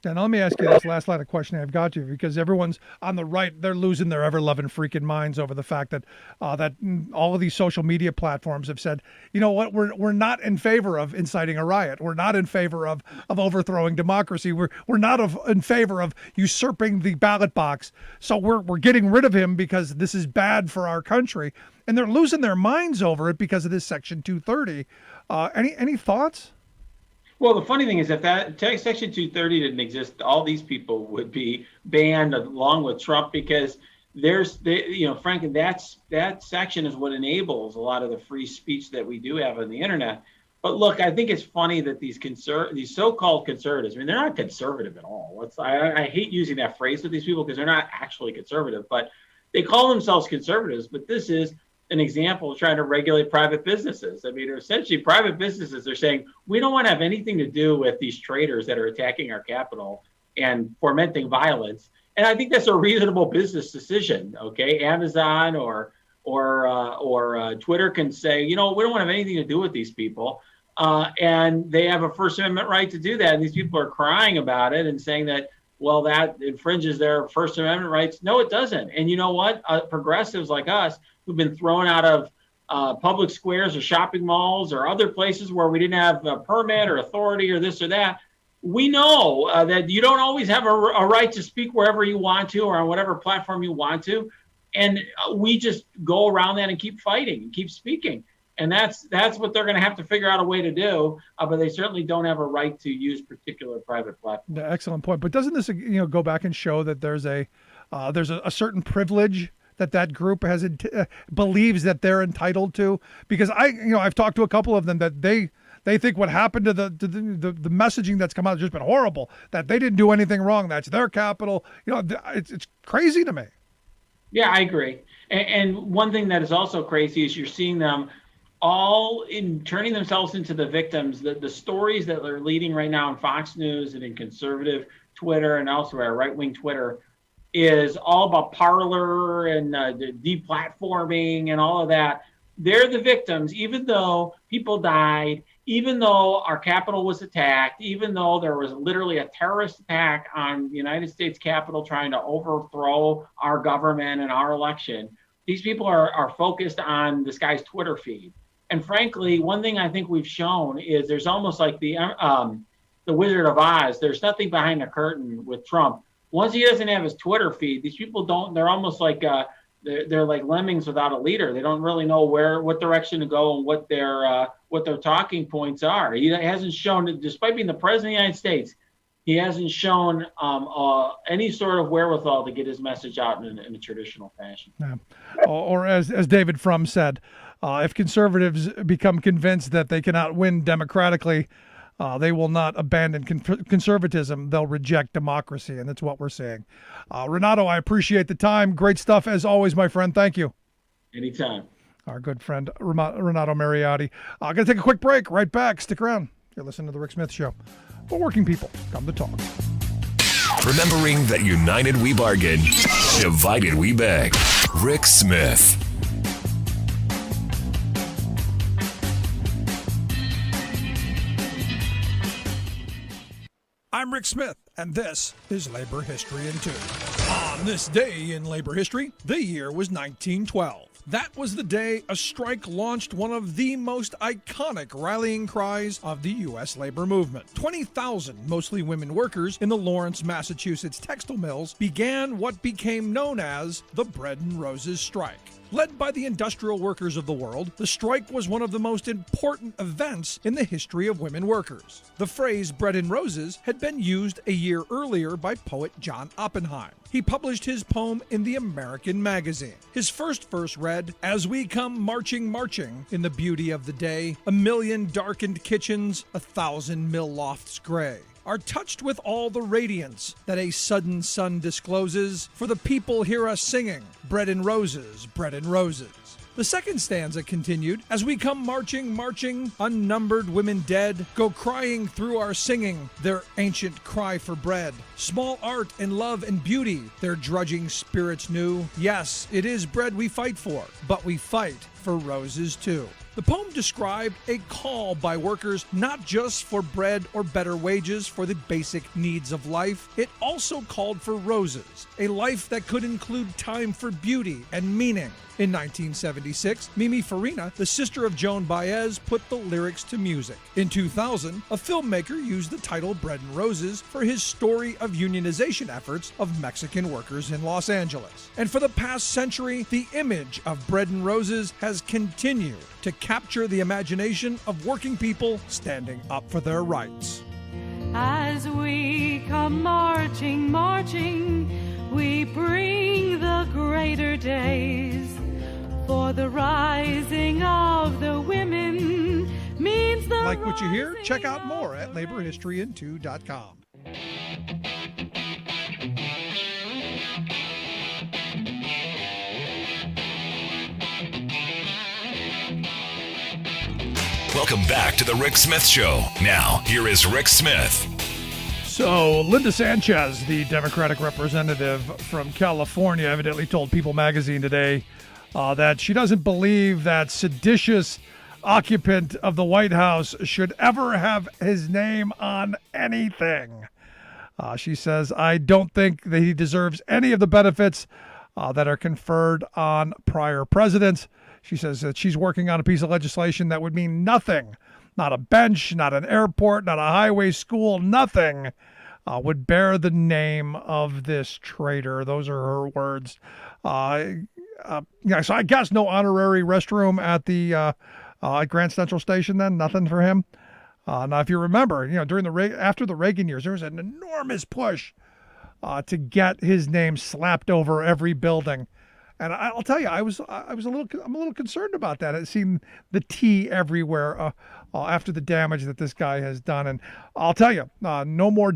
And let me ask you this last line of questioning I've got you, because everyone's on the right, they're losing their ever-loving freaking minds over the fact that that all of these social media platforms have said, you know what, we're not in favor of inciting a riot. We're not in favor of overthrowing democracy. We're not in favor of usurping the ballot box. So we're getting rid of him because this is bad for our country. And they're losing their minds over it because of this Section 230. Any thoughts? Well, the funny thing is, if that Section 230 didn't exist, all these people would be banned along with Trump, because frankly, that section is what enables a lot of the free speech that we do have on the internet. But look, I think it's funny that these so-called conservatives, I mean, they're not conservative at all. I hate using that phrase with these people because they're not actually conservative, but they call themselves conservatives. But this is an example of trying to regulate private businesses. I mean, essentially, private businesses are saying, we don't want to have anything to do with these traitors that are attacking our capital and fomenting violence. And I think that's a reasonable business decision. Okay, Amazon or Twitter can say, we don't want to have anything to do with these people, and they have a First Amendment right to do that. And these people are crying about it and saying that, well, that infringes their First Amendment rights. No, it doesn't. And you know what? Progressives like us, who've been thrown out of public squares or shopping malls or other places where we didn't have a permit or authority or this or that, we know that you don't always have a right to speak wherever you want to or on whatever platform you want to. And we just go around that and keep fighting and keep speaking. And that's what they're going to have to figure out a way to do. But they certainly don't have a right to use particular private platforms. Excellent point. But doesn't this go back and show that there's a certain privilege that group believes that they're entitled to? Because I've talked to a couple of them that they think what happened to the messaging that's come out has just been horrible, that they didn't do anything wrong. That's their capital. It's crazy to me. Yeah, I agree. And one thing that is also crazy is you're seeing them all in turning themselves into the victims. The stories that they're leading right now on Fox News and in conservative Twitter and elsewhere, right-wing Twitter, is all about Parler and deplatforming and all of that. They're the victims, even though people died, even though our Capitol was attacked, even though there was literally a terrorist attack on the United States Capitol trying to overthrow our government and our election. These people are focused on this guy's Twitter feed. And frankly, one thing I think we've shown is there's almost like the Wizard of Oz. There's nothing behind the curtain with Trump. Once he doesn't have his Twitter feed, these people they're almost like they're like lemmings without a leader. They don't really know what direction to go and what their talking points are. He hasn't shown, despite being the president of the United States, he hasn't shown any sort of wherewithal to get his message out in a traditional fashion. Yeah. Or as David Frum said, if conservatives become convinced that they cannot win democratically, they will not abandon conservatism. They'll reject democracy, and that's what we're seeing. Renato, I appreciate the time. Great stuff as always, my friend. Thank you. Anytime. Our good friend Renato Mariotti. I'm going to take a quick break. Right back. Stick around. You're listening to The Rick Smith Show. For working people, come to talk. Remembering that united we bargain, divided we beg. Rick Smith. I'm Rick Smith, and this is Labor History in 2. On this day in labor history, the year was 1912. That was the day a strike launched one of the most iconic rallying cries of the U.S. labor movement. 20,000, mostly women workers, in the Lawrence, Massachusetts textile mills began what became known as the Bread and Roses Strike. Led by the industrial workers of the world, the strike was one of the most important events in the history of women workers. The phrase bread and roses had been used a year earlier by poet John Oppenheim. He published his poem in the American Magazine. His first verse read, "As we come marching, marching, in the beauty of the day, 1,000,000 darkened kitchens, 1,000 mill lofts gray, are touched with all the radiance that a sudden sun discloses, for the people hear us singing, bread and roses, bread and roses." The second stanza continued, "As we come marching, marching, unnumbered women dead, go crying through our singing, their ancient cry for bread. Small art and love and beauty, their drudging spirits knew. Yes, it is bread we fight for, but we fight for roses too." The poem described a call by workers not just for bread or better wages for the basic needs of life. It also called for roses, a life that could include time for beauty and meaning. In 1976, Mimi Farina, the sister of Joan Baez, put the lyrics to music. In 2000, a filmmaker used the title Bread and Roses for his story of unionization efforts of Mexican workers in Los Angeles. And for the past century, the image of bread and roses has continued to capture the imagination of working people standing up for their rights. As we come marching, marching, we bring the greater days. For the rising of the women means the Like what you hear? rising Check out of more at the laborhistoryin2.com. Welcome back to the Rick Smith Show. Now, here is Rick Smith. So, Linda Sanchez, the Democratic representative from California, evidently told People magazine today that she doesn't believe that seditious occupant of the White House should ever have his name on anything. She says, I don't think that he deserves any of the benefits that are conferred on prior presidents. She says that she's working on a piece of legislation that would mean nothing. Not a bench, not an airport, not a highway, school, nothing would bear the name of this traitor. Those are her words. So I guess no honorary restroom at the at Grand Central Station then? Nothing for him? Now, if you remember, after the Reagan years, there was an enormous push to get his name slapped over every building. And I'll tell you, I'm a little concerned about that. I've seen the T everywhere after the damage that this guy has done. And I'll tell you, no more.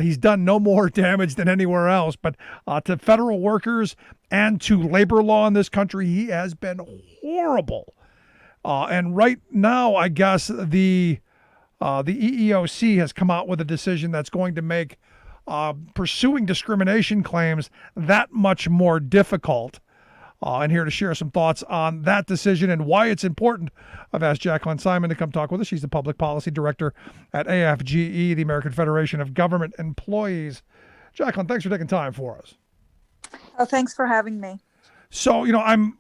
He's done no more damage than anywhere else. But to federal workers and to labor law in this country, he has been horrible. And right now, I guess the EEOC has come out with a decision that's going to make pursuing discrimination claims that much more difficult. And here to share some thoughts on that decision and why it's important, I've asked Jacqueline Simon to come talk with us. She's the Public Policy Director at AFGE, the American Federation of Government Employees. Jacqueline, thanks for taking time for us. Oh, thanks for having me. So, I'm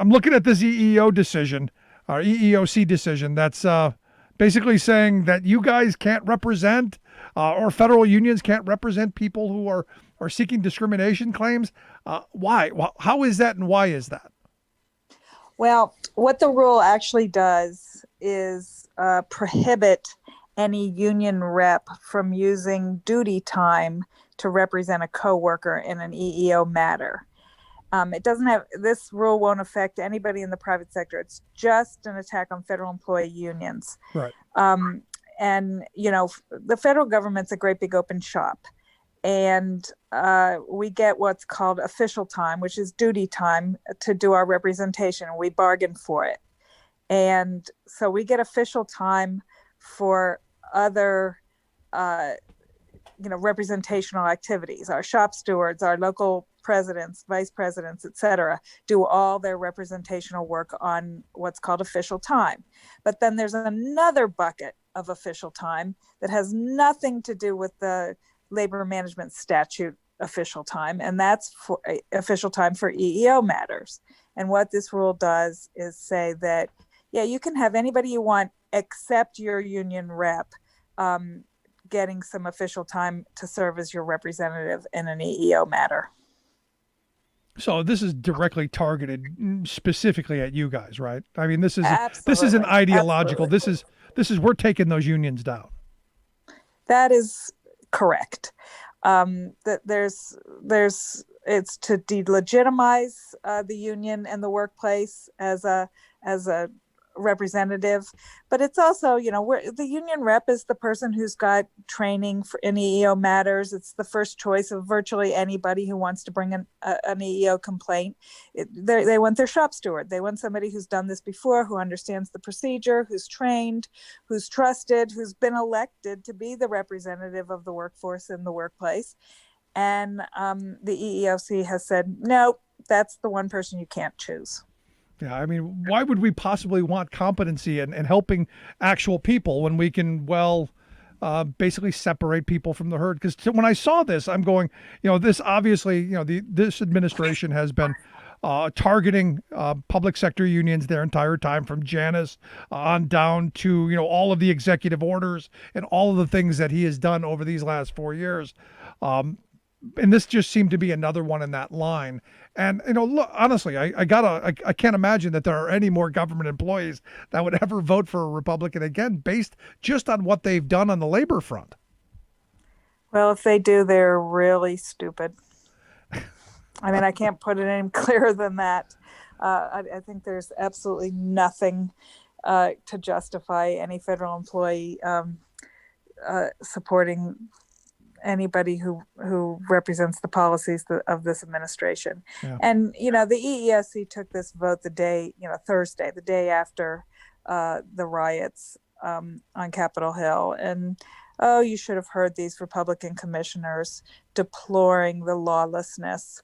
looking at this EEO decision, or EEOC decision, that's basically saying that you guys can't represent or federal unions can't represent people who are seeking discrimination claims. Why? How is that, and why is that? Well, what the rule actually does is prohibit any union rep from using duty time to represent a coworker in an EEO matter. This rule won't affect anybody in the private sector. It's just an attack on federal employee unions. Right. And, the federal government's a great big open shop. And we get what's called official time, which is duty time to do our representation. And we bargain for it. And so we get official time for other, representational activities. Our shop stewards, our local presidents, vice presidents, et cetera, do all their representational work on what's called official time. But then there's another bucket of official time that has nothing to do with the labor management statute official time, and that's for official time for EEO matters. And what this rule does is say that, you can have anybody you want except your union rep getting some official time to serve as your representative in an EEO matter. So this is directly targeted specifically at you guys, right? I mean, this is Absolutely. an ideological. Absolutely. This is we're taking those unions down. That is correct. That it's to delegitimize the union and the workplace as a representative, but it's also, the union rep is the person who's got training in EEO matters. It's the first choice of virtually anybody who wants to bring an EEO complaint. They want their shop steward. They want somebody who's done this before, who understands the procedure, who's trained, who's trusted, who's been elected to be the representative of the workforce in the workplace. And the EEOC has said, no, that's the one person you can't choose. Yeah, I mean, why would we possibly want competency and helping actual people when we can, basically separate people from the herd? Because when I saw this, I'm going, this obviously, this administration has been targeting public sector unions their entire time, from Janus on down to, all of the executive orders and all of the things that he has done over these last 4 years. And this just seemed to be another one in that line. And look, honestly, I can't imagine that there are any more government employees that would ever vote for a Republican again, based just on what they've done on the labor front. Well, if they do, they're really stupid. I mean, I can't put it any clearer than that. I think there's absolutely nothing to justify any federal employee supporting anybody who represents the policies of this administration. Yeah. And, the EESC took this vote Thursday, the day after the riots on Capitol Hill. And, you should have heard these Republican commissioners deploring the lawlessness.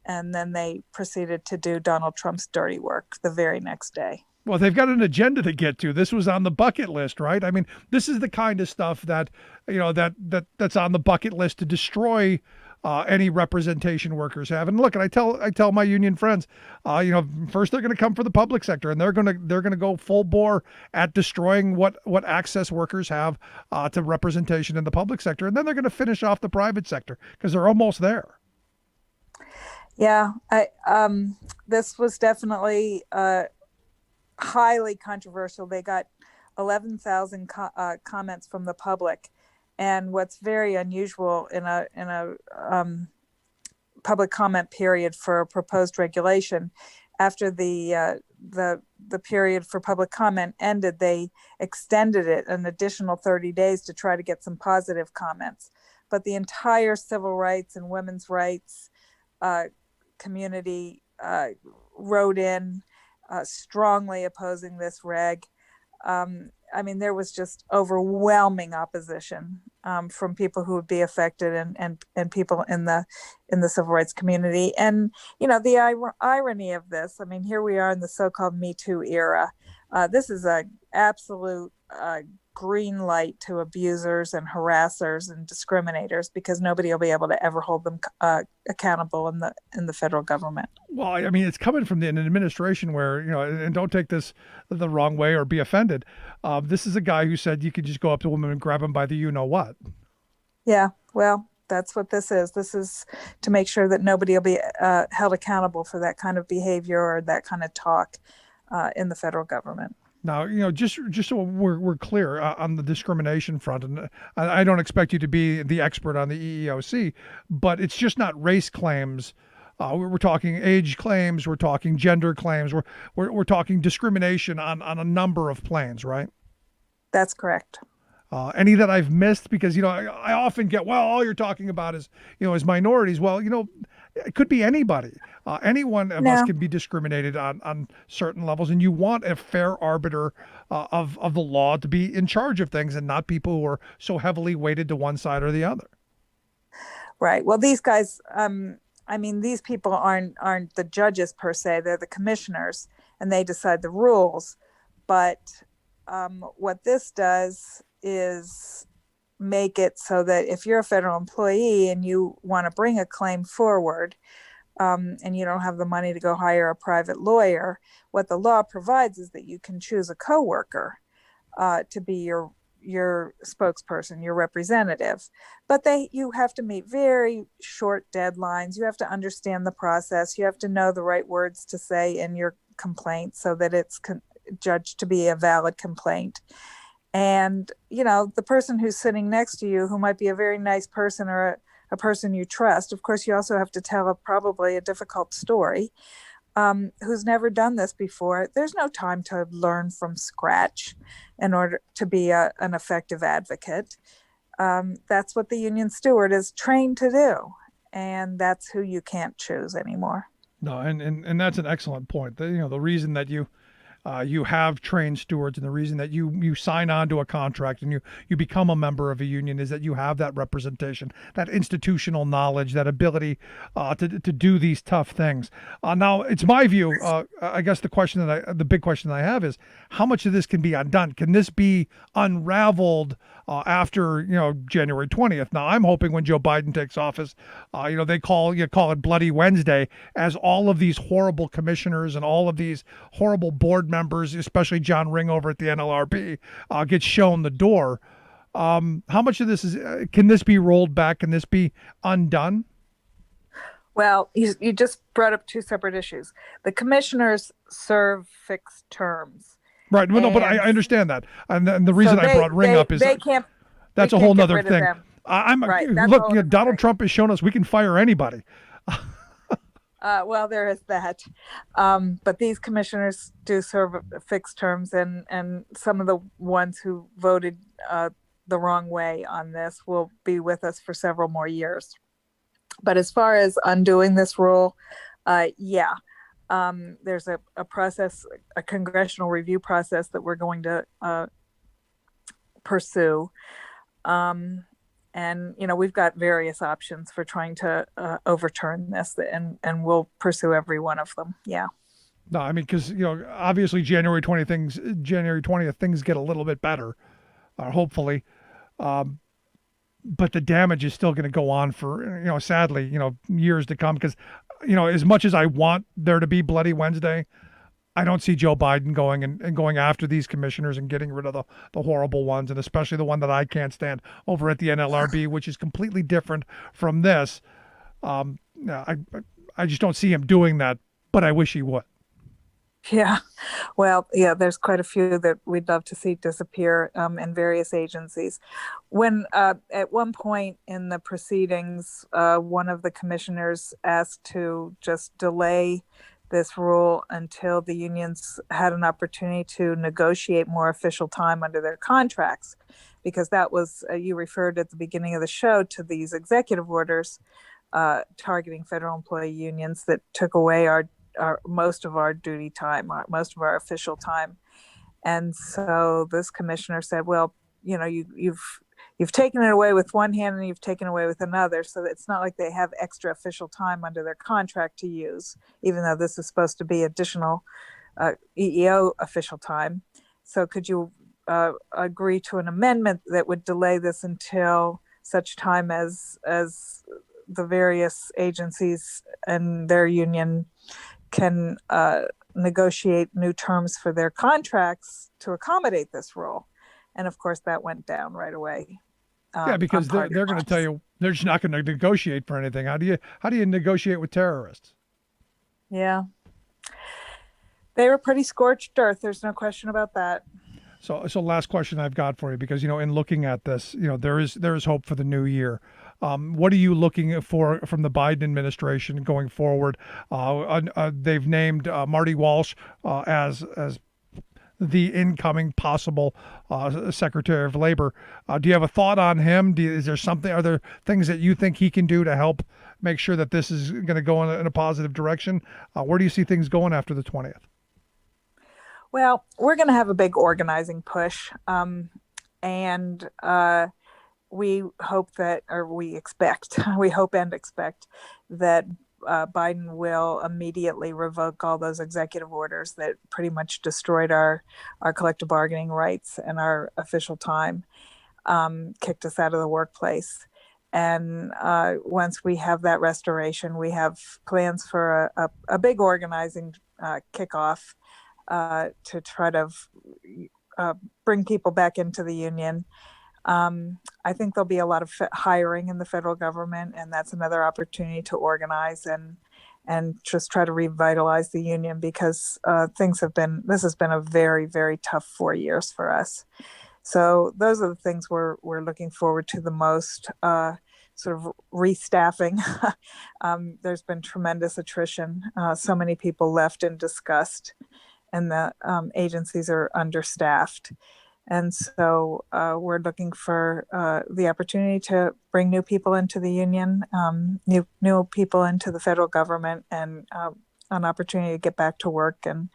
And then they proceeded to do Donald Trump's dirty work the very next day. Well, they've got an agenda to get to. This was on the bucket list, right? I mean, this is the kind of stuff that, that's on the bucket list to destroy any representation workers have. And look, and I tell my union friends, first they're going to come for the public sector, and they're going to go full bore at destroying what access workers have to representation in the public sector, and then they're going to finish off the private sector because they're almost there. Yeah, this was definitely highly controversial. They got 11,000 comments from the public, and what's very unusual in a public comment period for a proposed regulation, after the period for public comment ended, they extended it an additional 30 days to try to get some positive comments. But the entire civil rights and women's rights community wrote in strongly opposing this reg. I mean, there was just overwhelming opposition from people who would be affected and people in the civil rights community. And, the irony of this, I mean, here we are in the so-called Me Too era. This is a absolute green light to abusers and harassers and discriminators, because nobody will be able to ever hold them accountable in the federal government. Well, I mean, it's coming from an administration where, and don't take this the wrong way or be offended. This is a guy who said you could just go up to a woman and grab him by the you-know-what. Yeah, well, that's what this is. This is to make sure that nobody will be held accountable for that kind of behavior or that kind of talk in the federal government. Now, just so we're clear on the discrimination front, and I don't expect you to be the expert on the EEOC, but it's just not race claims. We're talking age claims. We're talking gender claims. We're talking discrimination on a number of planes, right? That's correct. Any that I've missed? Because, I often get, well, all you're talking about is minorities. Well, it could be anybody. Any one of us can be discriminated on certain levels, and you want a fair arbiter of the law to be in charge of things, and not people who are so heavily weighted to one side or the other. Right. Well, these guys, these people aren't the judges per se. They're the commissioners, and they decide the rules. But what this does is make it so that if you're a federal employee and you want to bring a claim forward, and you don't have the money to go hire a private lawyer, what the law provides is that you can choose a coworker to be your spokesperson, your representative. But you have to meet very short deadlines. You have to understand the process. You have to know the right words to say in your complaint so that it's judged to be a valid complaint. And, the person who's sitting next to you, who might be a very nice person or a person you trust, of course, you also have to tell probably a difficult story, who's never done this before. There's no time to learn from scratch in order to be an effective advocate. That's what the union steward is trained to do. And that's who you can't choose anymore. No, and that's an excellent point. The reason that you have trained stewards, and the reason that you sign on to a contract and you become a member of a union is that you have that representation, that institutional knowledge, that ability to do these tough things. Now, it's my view. I guess the big question that I have is, how much of this can be undone? Can this be unraveled after January 20th? Now, I'm hoping when Joe Biden takes office, they call it Bloody Wednesday, as all of these horrible commissioners and all of these horrible board members, especially John Ring over at the NLRB, gets shown the door. How much of this can this be rolled back? Can this be undone? Well, you just brought up two separate issues. The commissioners serve fixed terms. Right. Well, no, but I And understand that. And the reason so I brought Ring up is they can't, that's we a whole can't get nother rid of thing. them. I'm Right, that's a look, whole you know, other Donald thing. Trump has shown us we can fire anybody. Well, there is that. But these commissioners do serve fixed terms, and some of the ones who voted the wrong way on this will be with us for several more years. But as far as undoing this rule, yeah, there's a process, a congressional review process that we're going to pursue. And we've got various options for trying to overturn this, and we'll pursue every one of them. Yeah. No, I mean, because obviously January 20th things get a little bit better, hopefully, but the damage is still going to go on for sadly years to come. Because as much as I want there to be Bloody Wednesday, I don't see Joe Biden going after these commissioners and getting rid of the horrible ones, and especially the one that I can't stand over at the NLRB, which is completely different from this. I just don't see him doing that, but I wish he would. Yeah. Well, yeah, there's quite a few that we'd love to see disappear in various agencies. When at one point in the proceedings, one of the commissioners asked to just delay this rule until the unions had an opportunity to negotiate more official time under their contracts, because that was, you referred at the beginning of the show to these executive orders targeting federal employee unions that took away our most of our duty time, most of our official time. And so this commissioner said, well, you've taken it away with one hand and you've taken away with another. So it's not like they have extra official time under their contract to use, even though this is supposed to be additional EEO official time. So could you agree to an amendment that would delay this until such time as the various agencies and their union can negotiate new terms for their contracts to accommodate this rule? And of course, that went down right away. Yeah, because they're going to tell you they're just not going to negotiate for anything. How do you negotiate with terrorists? Yeah, they were pretty scorched earth. There's no question about that. So last question I've got for you, because in looking at this, there is hope for the new year. What are you looking for from the Biden administration going forward? They've named Marty Walsh as the incoming possible Secretary of Labor. Do you have a thought on him? Are there things that you think he can do to help make sure that this is going to go in a positive direction? Where do you see things going after the 20th? Well, we're going to have a big organizing push. And we hope and expect that Biden will immediately revoke all those executive orders that pretty much destroyed our collective bargaining rights and our official time, kicked us out of the workplace. And once we have that restoration, we have plans for a big organizing kickoff to try to bring people back into the union. I think there'll be a lot of hiring in the federal government, and that's another opportunity to organize and just try to revitalize the union, because this has been a very, very tough 4 years for us. So those are the things we're looking forward to the most. Sort of restaffing. There's been tremendous attrition. So many people left in disgust, and the agencies are understaffed. And so we're looking for the opportunity to bring new people into the union, new people into the federal government, and an opportunity to get back to work and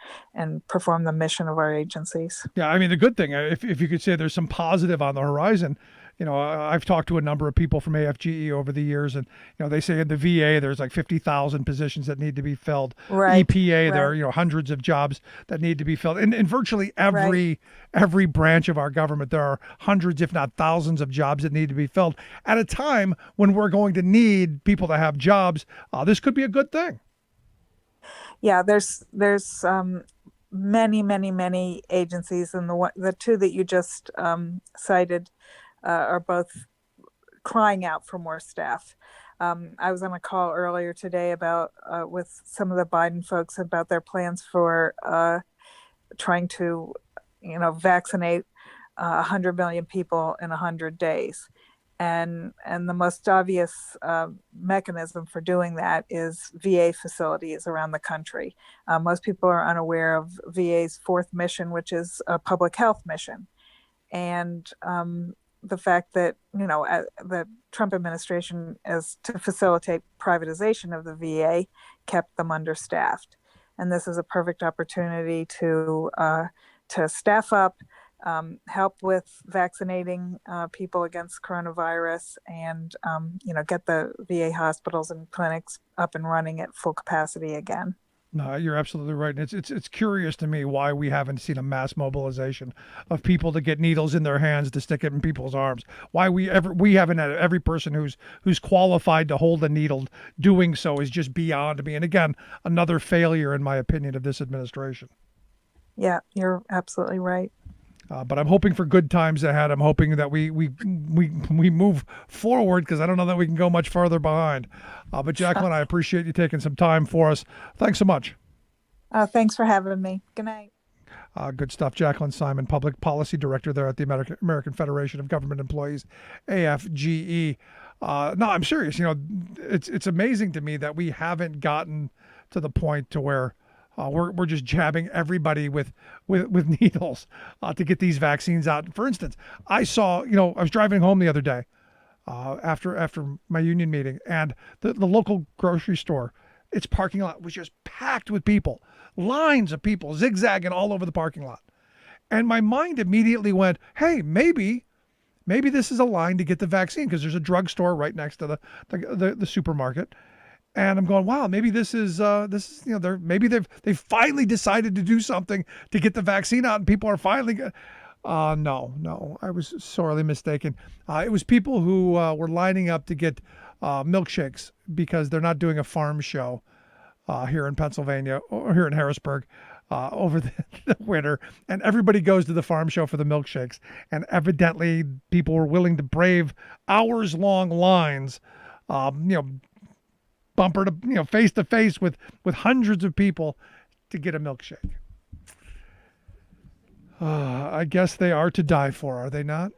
perform the mission of our agencies. Yeah, I mean, the good thing, if you could say there's some positive on the horizon, I've talked to a number of people from AFGE over the years, and they say in the VA there's like 50,000 positions that need to be filled. Right. EPA, right. there are hundreds of jobs that need to be filled. And in virtually every branch of our government, there are hundreds, if not thousands, of jobs that need to be filled. At a time when we're going to need people to have jobs, this could be a good thing. Yeah, there's many agencies, and the two that you just cited are both crying out for more staff. I was on a call earlier today about with some of the Biden folks about their plans for trying to, vaccinate 100 million people in 100 days. And the most obvious mechanism for doing that is VA facilities around the country. Most people are unaware of VA's fourth mission, which is a public health mission. And the fact that, the Trump administration, as to facilitate privatization of the VA, kept them understaffed. And this is a perfect opportunity to staff up, help with vaccinating people against coronavirus, and get the VA hospitals and clinics up and running at full capacity again. No, you're absolutely right. It's curious to me why we haven't seen a mass mobilization of people to get needles in their hands to stick it in people's arms. Why we haven't had every person who's qualified to hold a needle doing so is just beyond me. And again, another failure, in my opinion, of this administration. Yeah, you're absolutely right. But I'm hoping for good times ahead. I'm hoping that we move forward, because I don't know that we can go much farther behind. But Jacqueline, I appreciate you taking some time for us. Thanks so much. Thanks for having me. Good night. Good stuff. Jacqueline Simon, Public Policy Director there at the American Federation of Government Employees, AFGE. No, I'm serious. It's amazing to me that we haven't gotten to the point to where we're just jabbing everybody with needles to get these vaccines out. For instance, I saw, I was driving home the other day after my union meeting, and the local grocery store, its parking lot was just packed with people, lines of people zigzagging all over the parking lot. And my mind immediately went, hey, maybe this is a line to get the vaccine, because there's a drugstore right next to the supermarket. And I'm going, wow, maybe this is maybe they've finally decided to do something to get the vaccine out, and people are finally. No, I was sorely mistaken. It was people who were lining up to get milkshakes because they're not doing a farm show here in Pennsylvania or here in Harrisburg over the winter, and everybody goes to the farm show for the milkshakes. And evidently, people were willing to brave hours-long lines, bumper to face to face with hundreds of people to get a milkshake. I guess they are to die for, are they not?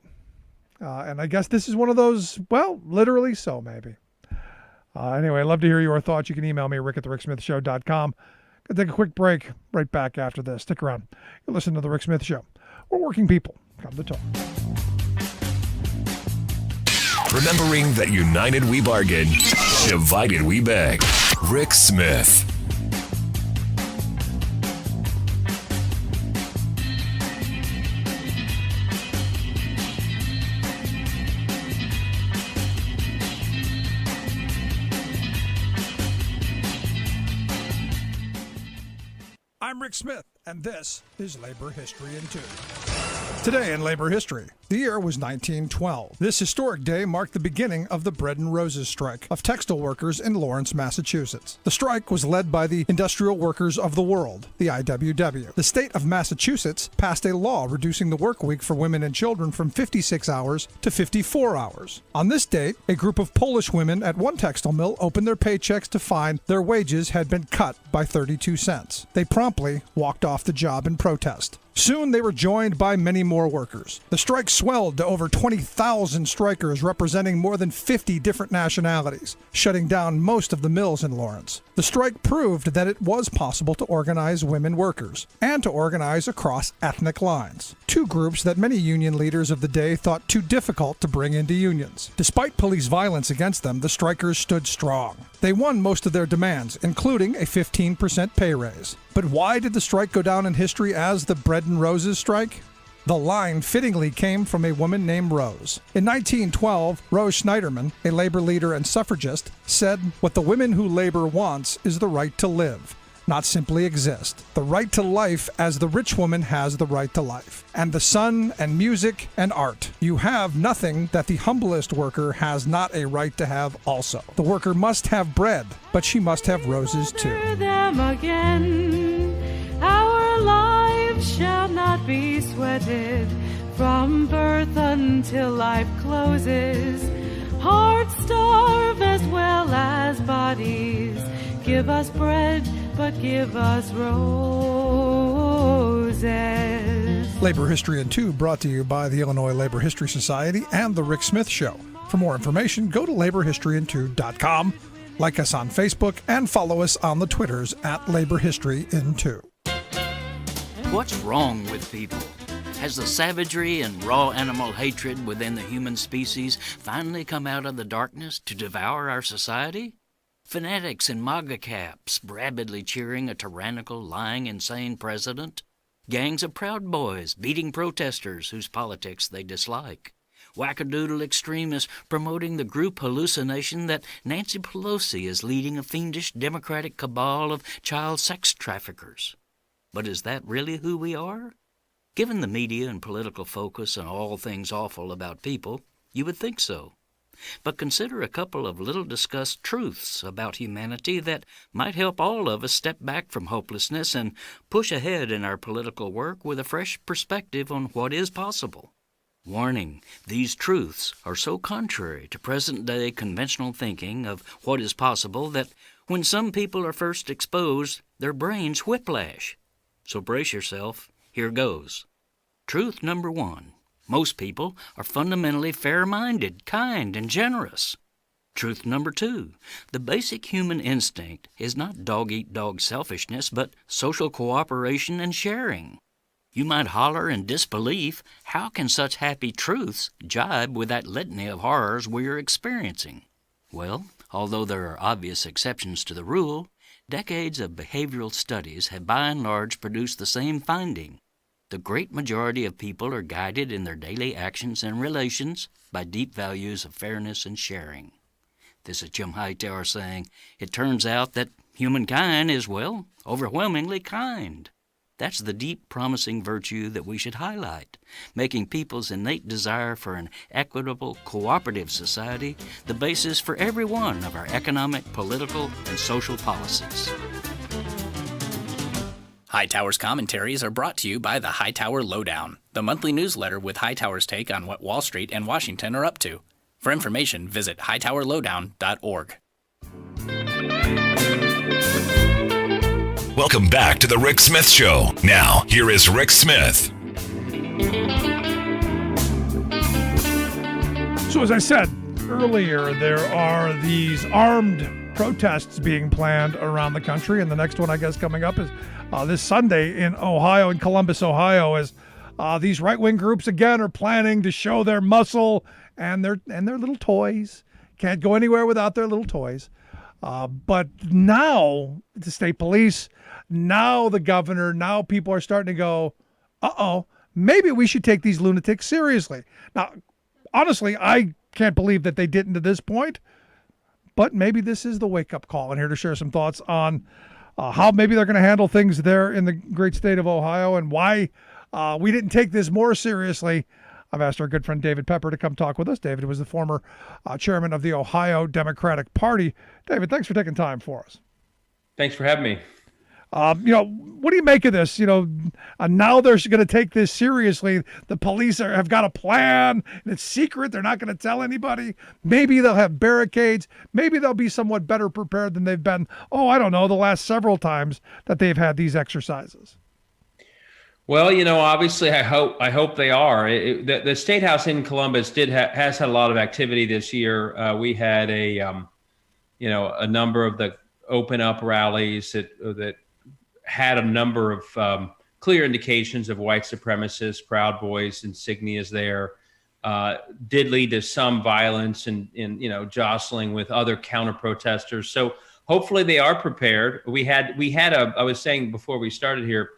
And I guess this is one of those, well, literally so, maybe. Anyway, I'd love to hear your thoughts. You can email me, rick@thericksmithshow.com. Gonna take a quick break. Right back after this. Stick around. You'll listen to The Rick Smith Show. We're working people. Come to talk. Remembering that united we bargain, divided we beg. Rick Smith. I'm Rick Smith, and this is Labor History in 2. Today in labor history, the year was 1912. This historic day marked the beginning of the Bread and Roses strike of textile workers in Lawrence, Massachusetts. The strike was led by the Industrial Workers of the World, the IWW. The state of Massachusetts passed a law reducing the work week for women and children from 56 hours to 54 hours. On this date, a group of Polish women at one textile mill opened their paychecks to find their wages had been cut by 32 cents. They promptly walked off the job in protest. Soon they were joined by many more workers. The strike swelled to over 20,000 strikers representing more than 50 different nationalities, shutting down most of the mills in Lawrence. The strike proved that it was possible to organize women workers and to organize across ethnic lines, two groups that many union leaders of the day thought too difficult to bring into unions. Despite police violence against them, the strikers stood strong. They won most of their demands, including a 15% pay raise. But why did the strike go down in history as the Bread and Roses strike? The line fittingly came from a woman named Rose. In 1912, Rose Schneiderman, a labor leader and suffragist, said, "What the women who labor wants is the right to live, not simply exist. The right to life as the rich woman has the right to life. And the sun and music and art. You have nothing that the humblest worker has not a right to have also. The worker must have bread, but she must have roses too." Them again. Our lives shall not be sweated from birth until life closes. Hearts starve as well as bodies. Give us bread, but give us roses. Labor History in 2 brought to you by the Illinois Labor History Society and The Rick Smith Show. For more information, go to laborhistoryin2.com, like us on Facebook, and follow us on the Twitters at Labor History in 2. What's wrong with people? Has the savagery and raw animal hatred within the human species finally come out of the darkness to devour our society? Fanatics in MAGA caps rabidly cheering a tyrannical, lying, insane president? Gangs of Proud Boys beating protesters whose politics they dislike? Wackadoodle extremists promoting the group hallucination that Nancy Pelosi is leading a fiendish Democratic cabal of child sex traffickers? But is that really who we are? Given the media and political focus on all things awful about people, you would think so. But consider a couple of little-discussed truths about humanity that might help all of us step back from hopelessness and push ahead in our political work with a fresh perspective on what is possible. Warning, these truths are so contrary to present-day conventional thinking of what is possible that when some people are first exposed, their brains whiplash. So brace yourself. Here goes. Truth number 1. Most people are fundamentally fair-minded, kind, and generous. Truth number 2. The basic human instinct is not dog-eat-dog selfishness, but social cooperation and sharing. You might holler in disbelief, how can such happy truths jibe with that litany of horrors we are experiencing? Well, although there are obvious exceptions to the rule, decades of behavioral studies have by and large produced the same finding. The great majority of people are guided in their daily actions and relations by deep values of fairness and sharing. This is Jim Hightower saying, it turns out that humankind is, well, overwhelmingly kind. That's the deep, promising virtue that we should highlight, making people's innate desire for an equitable, cooperative society the basis for every one of our economic, political, and social policies. Hightower's commentaries are brought to you by the Hightower Lowdown, the monthly newsletter with Hightower's take on what Wall Street and Washington are up to. For information, visit hightowerlowdown.org. Welcome back to the Rick Smith Show. Now, here is Rick Smith. So as I said earlier, there are these armed protests being planned around the country, and the next one I guess coming up is this Sunday in Ohio, in Columbus, Ohio, as these right-wing groups again are planning to show their muscle and their little toys. Can't go anywhere without their little toys. But now the state police, now the governor, now people are starting to go, maybe we should take these lunatics seriously. Now, honestly, I can't believe that they didn't to this point, but maybe this is the wake-up call. And here to share some thoughts on how maybe they're going to handle things there in the great state of Ohio and why we didn't take this more seriously. I've asked our good friend David Pepper to come talk with us. David was the former chairman of the Ohio Democratic Party. David, thanks for taking time for us. Thanks for having me. What do you make of this? Now they're going to take this seriously. The police have got a plan, and it's secret. They're not going to tell anybody. Maybe they'll have barricades. Maybe they'll be somewhat better prepared than they've been, the last several times that they've had these exercises. Well, obviously, I hope they are. The State House in Columbus has had a lot of activity this year. We had a number of the open up rallies that had a number of clear indications of white supremacists, Proud Boys, insignias there. Did lead to some violence and jostling with other counter protesters. So hopefully they are prepared. I was saying before we started here,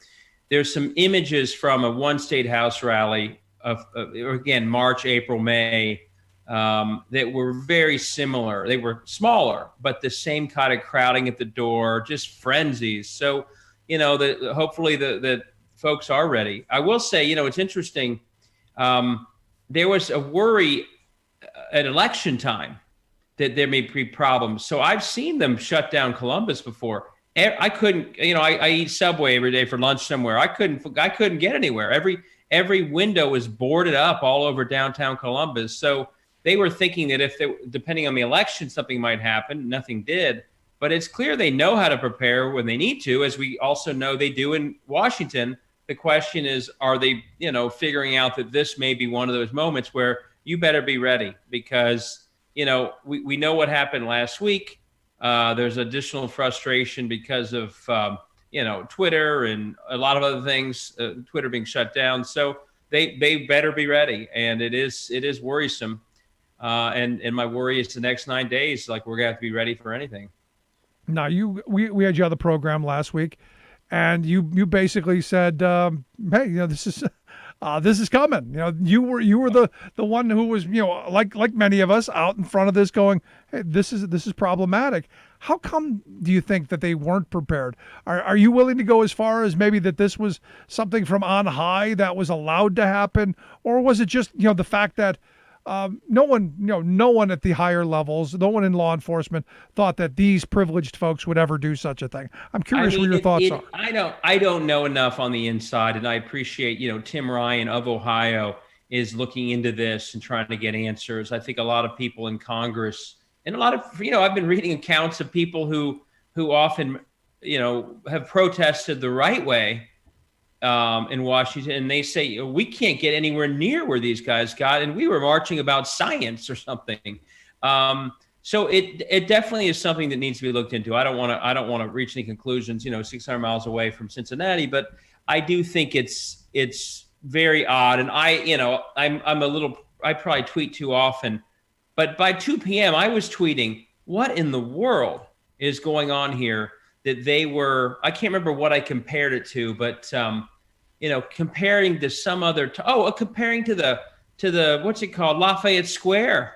there's some images from a one State House rally of again, March, April, May, that were very similar. They were smaller, but the same kind of crowding at the door, just frenzies. So, hopefully the folks are ready. I will say, it's interesting. There was a worry at election time that there may be problems. So I've seen them shut down Columbus before. I couldn't, I eat Subway every day for lunch somewhere. I couldn't get anywhere. Every window was boarded up all over downtown Columbus. So, they were thinking that if they, depending on the election, something might happen. Nothing did. But it's clear they know how to prepare when they need to, as we also know they do in Washington. The question is, are they, figuring out that this may be one of those moments where you better be ready because, we know what happened last week. There's additional frustration because of, Twitter and a lot of other things, Twitter being shut down. So they better be ready. And it is worrisome. And my worry is the next 9 days, like we're going to have to be ready for anything. Now, we had you on the program last week, and you basically said, "Hey, this is coming." You were the one who was, like many of us, out in front of this, going, "Hey, this is problematic." How come do you think that they weren't prepared? Are you willing to go as far as maybe that this was something from on high that was allowed to happen, or was it just the fact that no one at the higher levels, no one in law enforcement thought that these privileged folks would ever do such a thing? I'm curious what your thoughts are. I don't know enough on the inside, and I appreciate, Tim Ryan of Ohio is looking into this and trying to get answers. I think a lot of people in Congress and a lot of, I've been reading accounts of people who often, have protested the right way in Washington, and they say we can't get anywhere near where these guys got, and we were marching about science or something. So it definitely is something that needs to be looked into. I don't want to reach any conclusions, 600 miles away from Cincinnati, but I do think it's very odd. And I probably tweet too often, but by 2 p.m. I was tweeting, what in the world is going on here? That they were, I can't remember what I compared it to, but comparing to some other, comparing to the what's it called, Lafayette Square,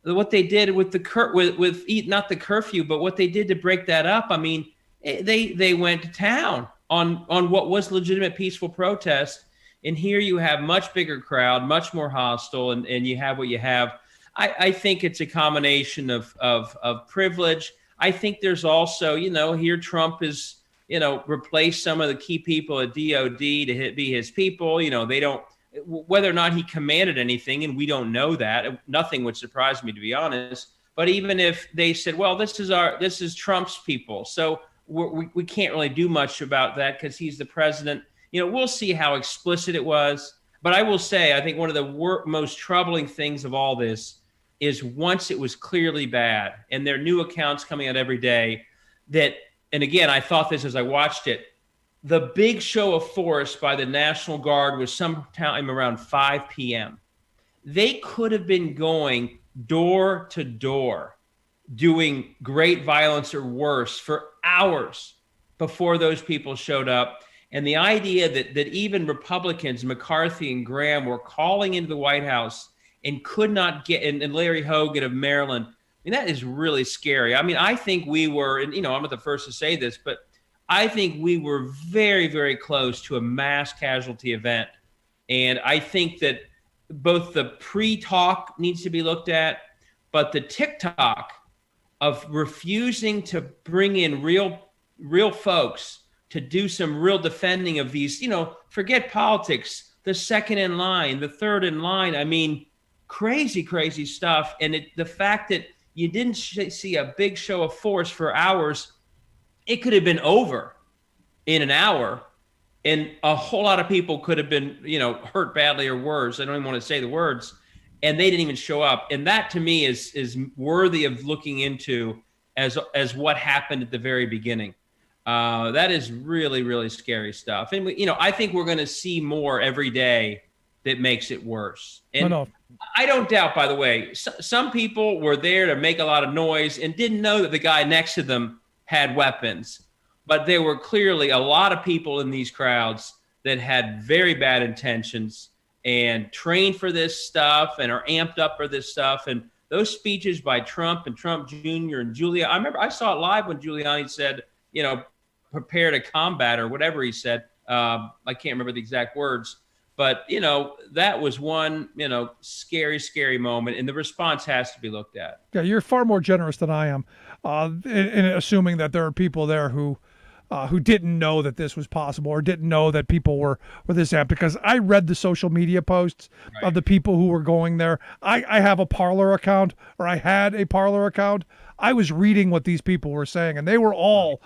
what they did with not the curfew, but what they did to break that up. I mean, they went to town on what was legitimate peaceful protest, and here you have much bigger crowd, much more hostile, and you have what you have. I think it's a combination of privilege. I think there's also, here Trump is, replaced some of the key people at DOD to be his people. They don't, whether or not he commanded anything, and we don't know that. Nothing would surprise me, to be honest. But even if they said, well, this is Trump's people, so we can't really do much about that because he's the president. We'll see how explicit it was. But I will say, I think one of the most troubling things of all this is once it was clearly bad, and there are new accounts coming out every day and again, I thought this as I watched it, the big show of force by the National Guard was sometime around 5 p.m. They could have been going door to door, doing great violence or worse for hours before those people showed up. And the idea that even Republicans, McCarthy and Graham, were calling into the White House and could not get, and Larry Hogan of Maryland, I mean, that is really scary. I mean, I think we were, and I'm not the first to say this, but I think we were very, very close to a mass casualty event. And I think that both the pre-talk needs to be looked at, but the TikTok of refusing to bring in real folks to do some real defending of these, forget politics, the second in line, the third in line. I mean, crazy, crazy stuff. And the fact that you didn't see a big show of force for hours, it could have been over in an hour. And a whole lot of people could have been, hurt badly or worse. I don't even want to say the words. And they didn't even show up. And that to me is worthy of looking into as what happened at the very beginning. That is really, really scary stuff. And I think we're going to see more every day that makes it worse. And I don't doubt, by the way, some people were there to make a lot of noise and didn't know that the guy next to them had weapons. But there were clearly a lot of people in these crowds that had very bad intentions and trained for this stuff and are amped up for this stuff. And those speeches by Trump and Trump Jr. and Giuliani, I remember I saw it live when Giuliani said, prepare to combat or whatever he said. I can't remember the exact words. But, that was one, scary, scary moment. And the response has to be looked at. Yeah, you're far more generous than I am in assuming that there are people there who who didn't know that this was possible or didn't know that people were this amped, because I read the social media posts of the people who were going there. I have a Parler account, or I had a Parler account. I was reading what these people were saying, and they were all,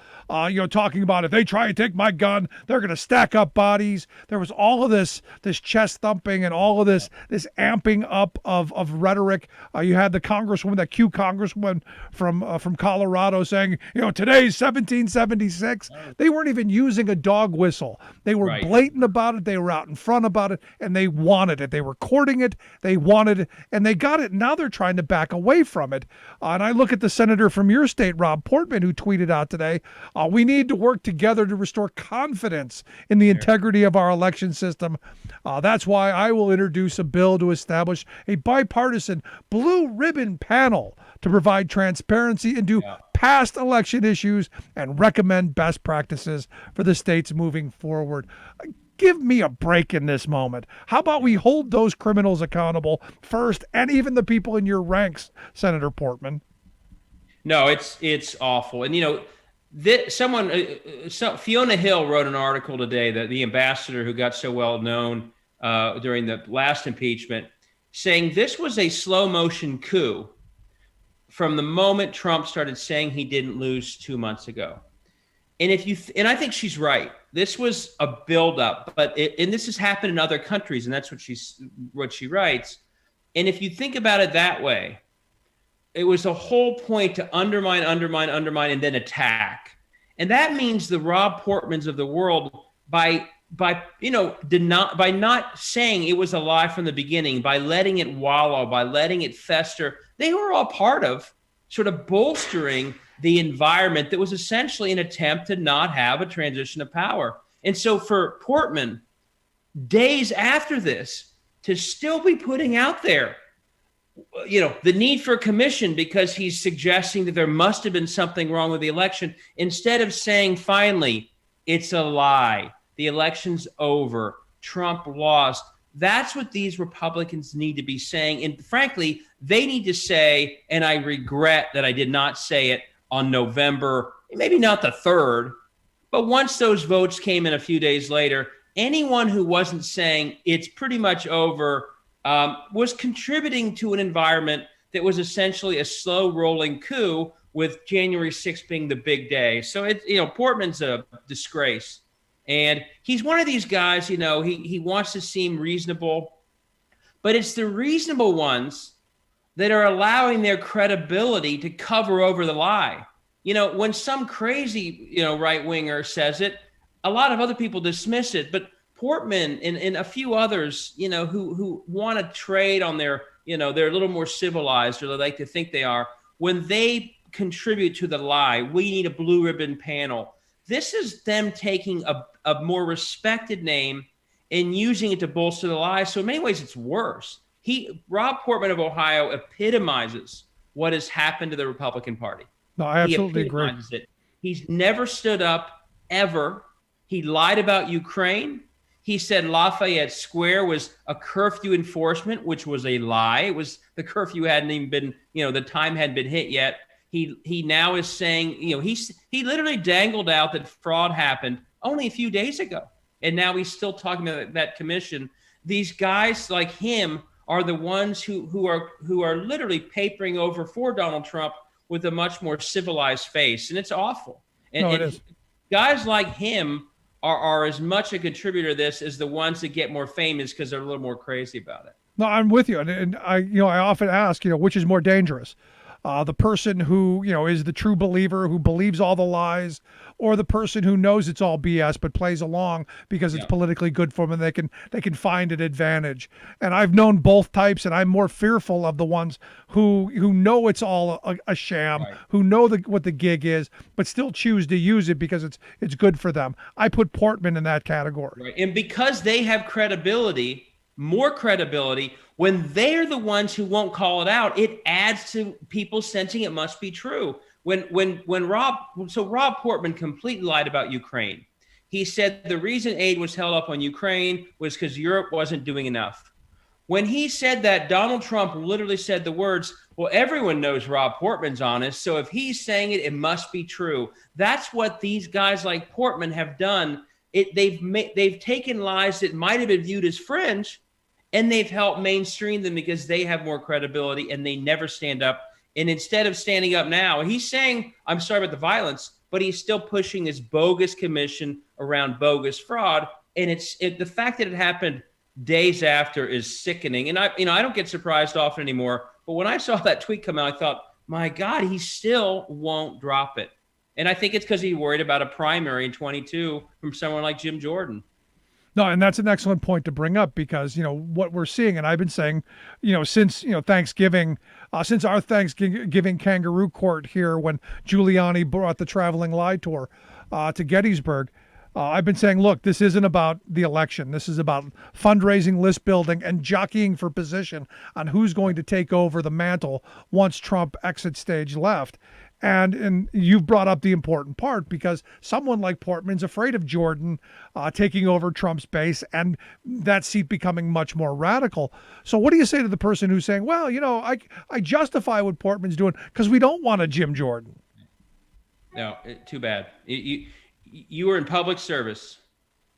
talking about, if they try and take my gun, they're going to stack up bodies. There was all of this chest thumping and all of this amping up of rhetoric. You had the congresswoman, that Q congresswoman from Colorado, saying, today's 1776. They weren't even using a dog whistle. They were blatant about it. They were out in front about it, and they wanted it. They were courting it. They wanted it, and they got it. Now they're trying to back away from it. And I look at the senator from your state, Rob Portman, who tweeted out today, we need to work together to restore confidence in the integrity of our election system. That's why I will introduce a bill to establish a bipartisan blue ribbon panel to provide transparency into past election issues and recommend best practices for the states moving forward. Give me a break in this moment. How about we hold those criminals accountable first, and even the people in your ranks, Senator Portman? No, it's awful. And, Fiona Hill wrote an article today, that the ambassador who got so well known during the last impeachment, saying this was a slow motion coup from the moment Trump started saying he didn't lose 2 months ago. And and I think she's right. This was a buildup, and this has happened in other countries, and that's what she writes. And if you think about it that way, it was the whole point to undermine, and then attack. And that means the Rob Portmans of the world, by not saying it was a lie from the beginning, by letting it wallow, by letting it fester, they were all part of sort of bolstering the environment that was essentially an attempt to not have a transition of power. And so for Portman, days after this, to still be putting out there, the need for a commission because he's suggesting that there must have been something wrong with the election, instead of saying, finally, it's a lie, the election's over, Trump lost. That's what these Republicans need to be saying. And frankly, they need to say, and I regret that I did not say it on November, maybe not the 3rd, but once those votes came in a few days later, anyone who wasn't saying it's pretty much over was contributing to an environment that was essentially a slow rolling coup, with January 6th being the big day. So Portman's a disgrace. And he's one of these guys, he wants to seem reasonable, but it's the reasonable ones that are allowing their credibility to cover over the lie. When some crazy, right-winger says it, a lot of other people dismiss it, but Portman and a few others, who want to trade on their, they're a little more civilized, or they like to think they are, when they contribute to the lie, we need a blue ribbon panel. This is them taking a more respected name and using it to bolster the lie. So in many ways, it's worse. Rob Portman of Ohio epitomizes what has happened to the Republican Party. No, I absolutely agree. He's never stood up, ever. He lied about Ukraine. He said Lafayette Square was a curfew enforcement, which was a lie. It was the curfew hadn't even been, the time hadn't been hit yet. He now is saying, he literally dangled out that fraud happened only a few days ago. And now he's still talking about that commission. These guys like him are the ones who are literally papering over for Donald Trump with a much more civilized face. And it's awful. And, it is. Guys like him are as much a contributor to this as the ones that get more famous because they're a little more crazy about it. No, I'm with you. And I often ask, which is more dangerous? The person who, is the true believer, who believes all the lies, or the person who knows it's all BS but plays along because it's politically good for them and they can find an advantage. And I've known both types, and I'm more fearful of the ones who know it's all a sham, who know what the gig is, but still choose to use it because it's good for them. I put Portman in that category. Right. And because they have credibility, more credibility, when they're the ones who won't call it out, it adds to people sensing it must be true. When Rob Portman completely lied about Ukraine. He said the reason aid was held up on Ukraine was because Europe wasn't doing enough. When he said that, Donald Trump literally said the words, Well, everyone knows Rob Portman's honest. So if he's saying it, it must be true. That's what these guys like Portman have done. They've taken lies that might have been viewed as fringe, and they've helped mainstream them because they have more credibility and they never stand up. And instead of standing up now, he's saying, I'm sorry about the violence, but he's still pushing this bogus commission around bogus fraud. And the fact that it happened days after is sickening. And I don't get surprised often anymore. But when I saw that tweet come out, I thought, my God, he still won't drop it. And I think it's because he's worried about a primary in 22 from someone like Jim Jordan. No, and that's an excellent point to bring up because, what we're seeing, and I've been saying, since, Thanksgiving, since our Thanksgiving kangaroo court here when Giuliani brought the traveling lie tour to Gettysburg, I've been saying, look, this isn't about the election. This is about fundraising, list building, and jockeying for position on who's going to take over the mantle once Trump exits stage left. And you've brought up the important part because someone like Portman's afraid of Jordan taking over Trump's base and that seat becoming much more radical. So what do you say to the person who's saying, well, I justify what Portman's doing because we don't want a Jim Jordan? No, too bad. You are in public service.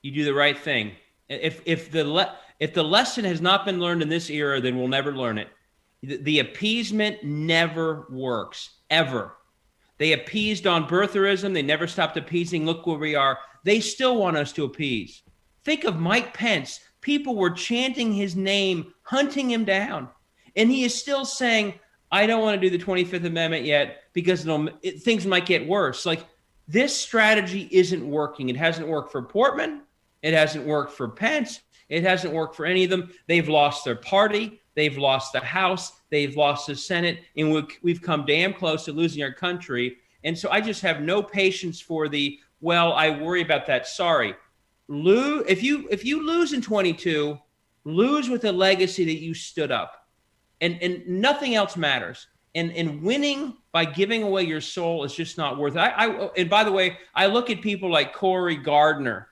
You do the right thing. If the lesson has not been learned in this era, then we'll never learn it. The appeasement never works, ever. They appeased on birtherism. They never stopped appeasing. Look where we are. They still want us to appease. Think of Mike Pence. People were chanting his name, hunting him down. And he is still saying, I don't want to do the 25th Amendment yet because things might get worse. Like, this strategy isn't working. It hasn't worked for Portman. It hasn't worked for Pence. It hasn't worked for any of them. They've lost their party. They've lost the House. They've lost the Senate. And we've come damn close to losing our country. And so I just have no patience for I worry about that. Sorry. If you lose in 22, lose with a legacy that you stood up. And nothing else matters. And winning by giving away your soul is just not worth it. And by the way, I look at people like Cory Gardner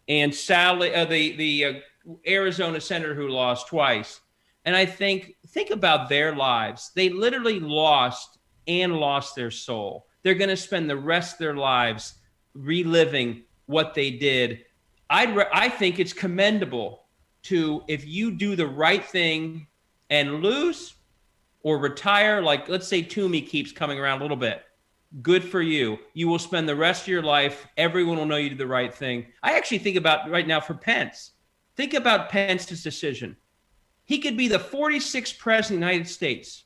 and Sally, the Arizona senator who lost twice. And I think about their lives. They literally lost their soul. They're going to spend the rest of their lives reliving what they did. I think it's commendable if you do the right thing and lose or retire, like let's say Toomey keeps coming around a little bit. Good for you. You will spend the rest of your life. Everyone will know you did the right thing. I actually think about right now for Pence. Think about Pence's decision. He could be the 46th president of the United States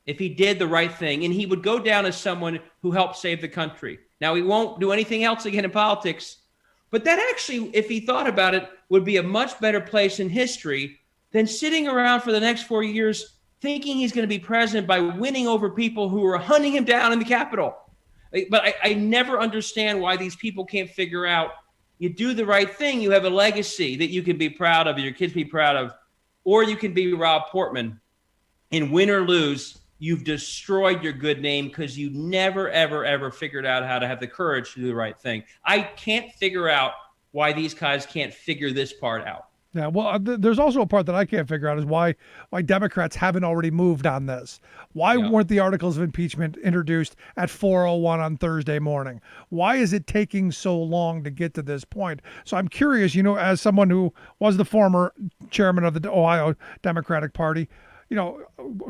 if he did the right thing, and he would go down as someone who helped save the country. Now, he won't do anything else again in politics, but that actually, if he thought about it, would be a much better place in history than sitting around for the next 4 years thinking he's going to be president by winning over people who are hunting him down in the Capitol. But I never understand why these people can't figure out, you do the right thing, you have a legacy that you can be proud of, your kids be proud of, or you can be Rob Portman. And win or lose, you've destroyed your good name because you never, ever, ever figured out how to have the courage to do the right thing. I can't figure out why these guys can't figure this part out. Yeah, well, there's also a part that I can't figure out is why Democrats haven't already moved on this. Why weren't the articles of impeachment introduced at 4:01 on Thursday morning? Why is it taking so long to get to this point? So I'm curious, as someone who was the former chairman of the Ohio Democratic Party,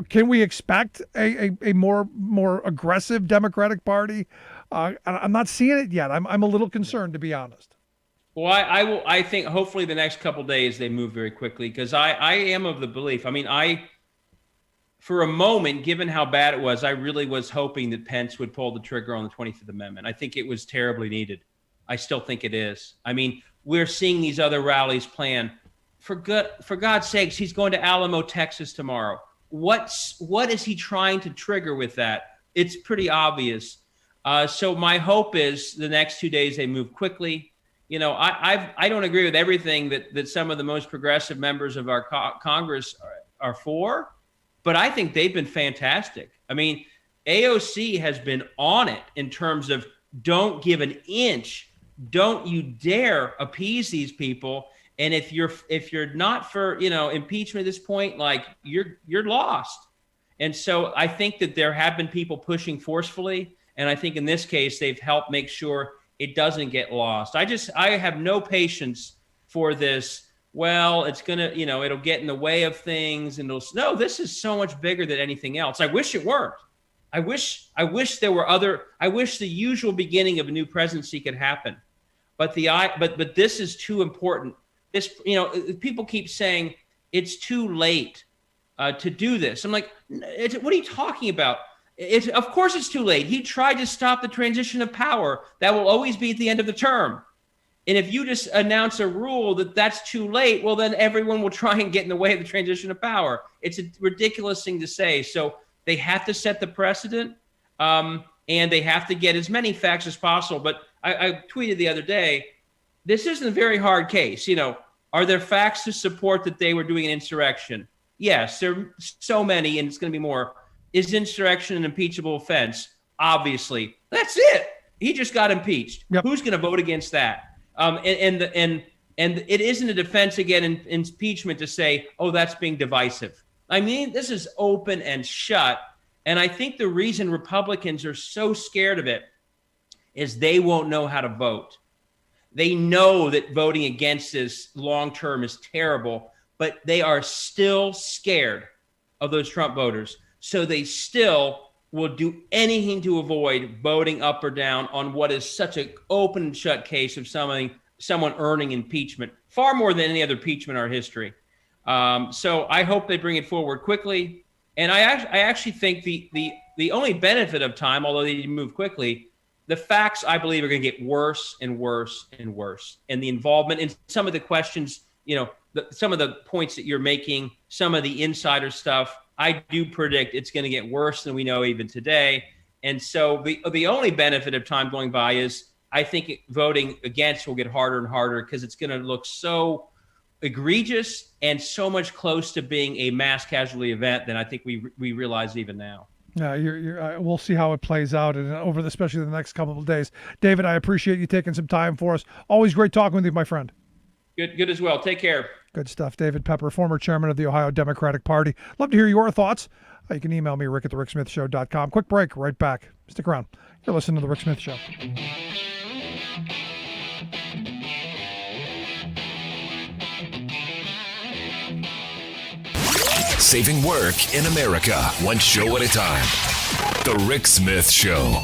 can we expect a more aggressive Democratic Party? I'm not seeing it yet. I'm a little concerned, to be honest. Well, I think hopefully the next couple of days they move very quickly because I am of the belief. I mean, for a moment, given how bad it was, I really was hoping that Pence would pull the trigger on the 25th Amendment. I think it was terribly needed. I still think it is. I mean, we're seeing these other rallies plan. For God's sakes, he's going to Alamo, Texas tomorrow. What is he trying to trigger with that? It's pretty obvious. So my hope is the next 2 days they move quickly. I don't agree with everything that some of the most progressive members of our Congress are for, but I think they've been fantastic. I mean, AOC has been on it in terms of don't give an inch, don't you dare appease these people. And if you're not for impeachment at this point, like you're lost. And so I think that there have been people pushing forcefully. And I think in this case, they've helped make sure it doesn't get lost. I have no patience for this. Well, it's going to, it'll get in the way of things. And no, this is so much bigger than anything else. I wish it weren't. I wish there were I wish the usual beginning of a new presidency could happen. But but this is too important. This, people keep saying it's too late to do this. I'm like, what are you talking about? Of course it's too late. He tried to stop the transition of power. That will always be at the end of the term. And if you just announce a rule that's too late, well, then everyone will try and get in the way of the transition of power. It's a ridiculous thing to say. So they have to set the precedent, and they have to get as many facts as possible. But I tweeted the other day, this isn't a very hard case. Are there facts to support that they were doing an insurrection? Yes, there are so many, and it's going to be more. Is insurrection an impeachable offense? Obviously. That's it. He just got impeached. Yep. Who's going to vote against that? And it isn't a defense again in impeachment to say, oh, that's being divisive. I mean, this is open and shut. And I think the reason Republicans are so scared of it is they won't know how to vote. They know that voting against this long term is terrible, but they are still scared of those Trump voters. So they still will do anything to avoid voting up or down on what is such an open and shut case of someone earning impeachment, far more than any other impeachment in our history. So I hope they bring it forward quickly. And I actually think the only benefit of time, although they didn't move quickly, the facts, I believe, are going to get worse and worse and worse. And the involvement in some of the questions, some of the points that you're making, some of the insider stuff, I do predict it's going to get worse than we know even today. And so the only benefit of time going by is I think voting against will get harder and harder because it's going to look so egregious and so much close to being a mass casualty event than I think we realize even now. Yeah, we'll see how it plays out and especially the next couple of days. David, I appreciate you taking some time for us. Always great talking with you, my friend. Good as well. Take care. Good stuff. David Pepper, former chairman of the Ohio Democratic Party. Love to hear your thoughts. You can email me, rick@thericksmithshow.com. Quick break, right back. Stick around. You're listening to The Rick Smith Show. Saving work in America, one show at a time. The Rick Smith Show.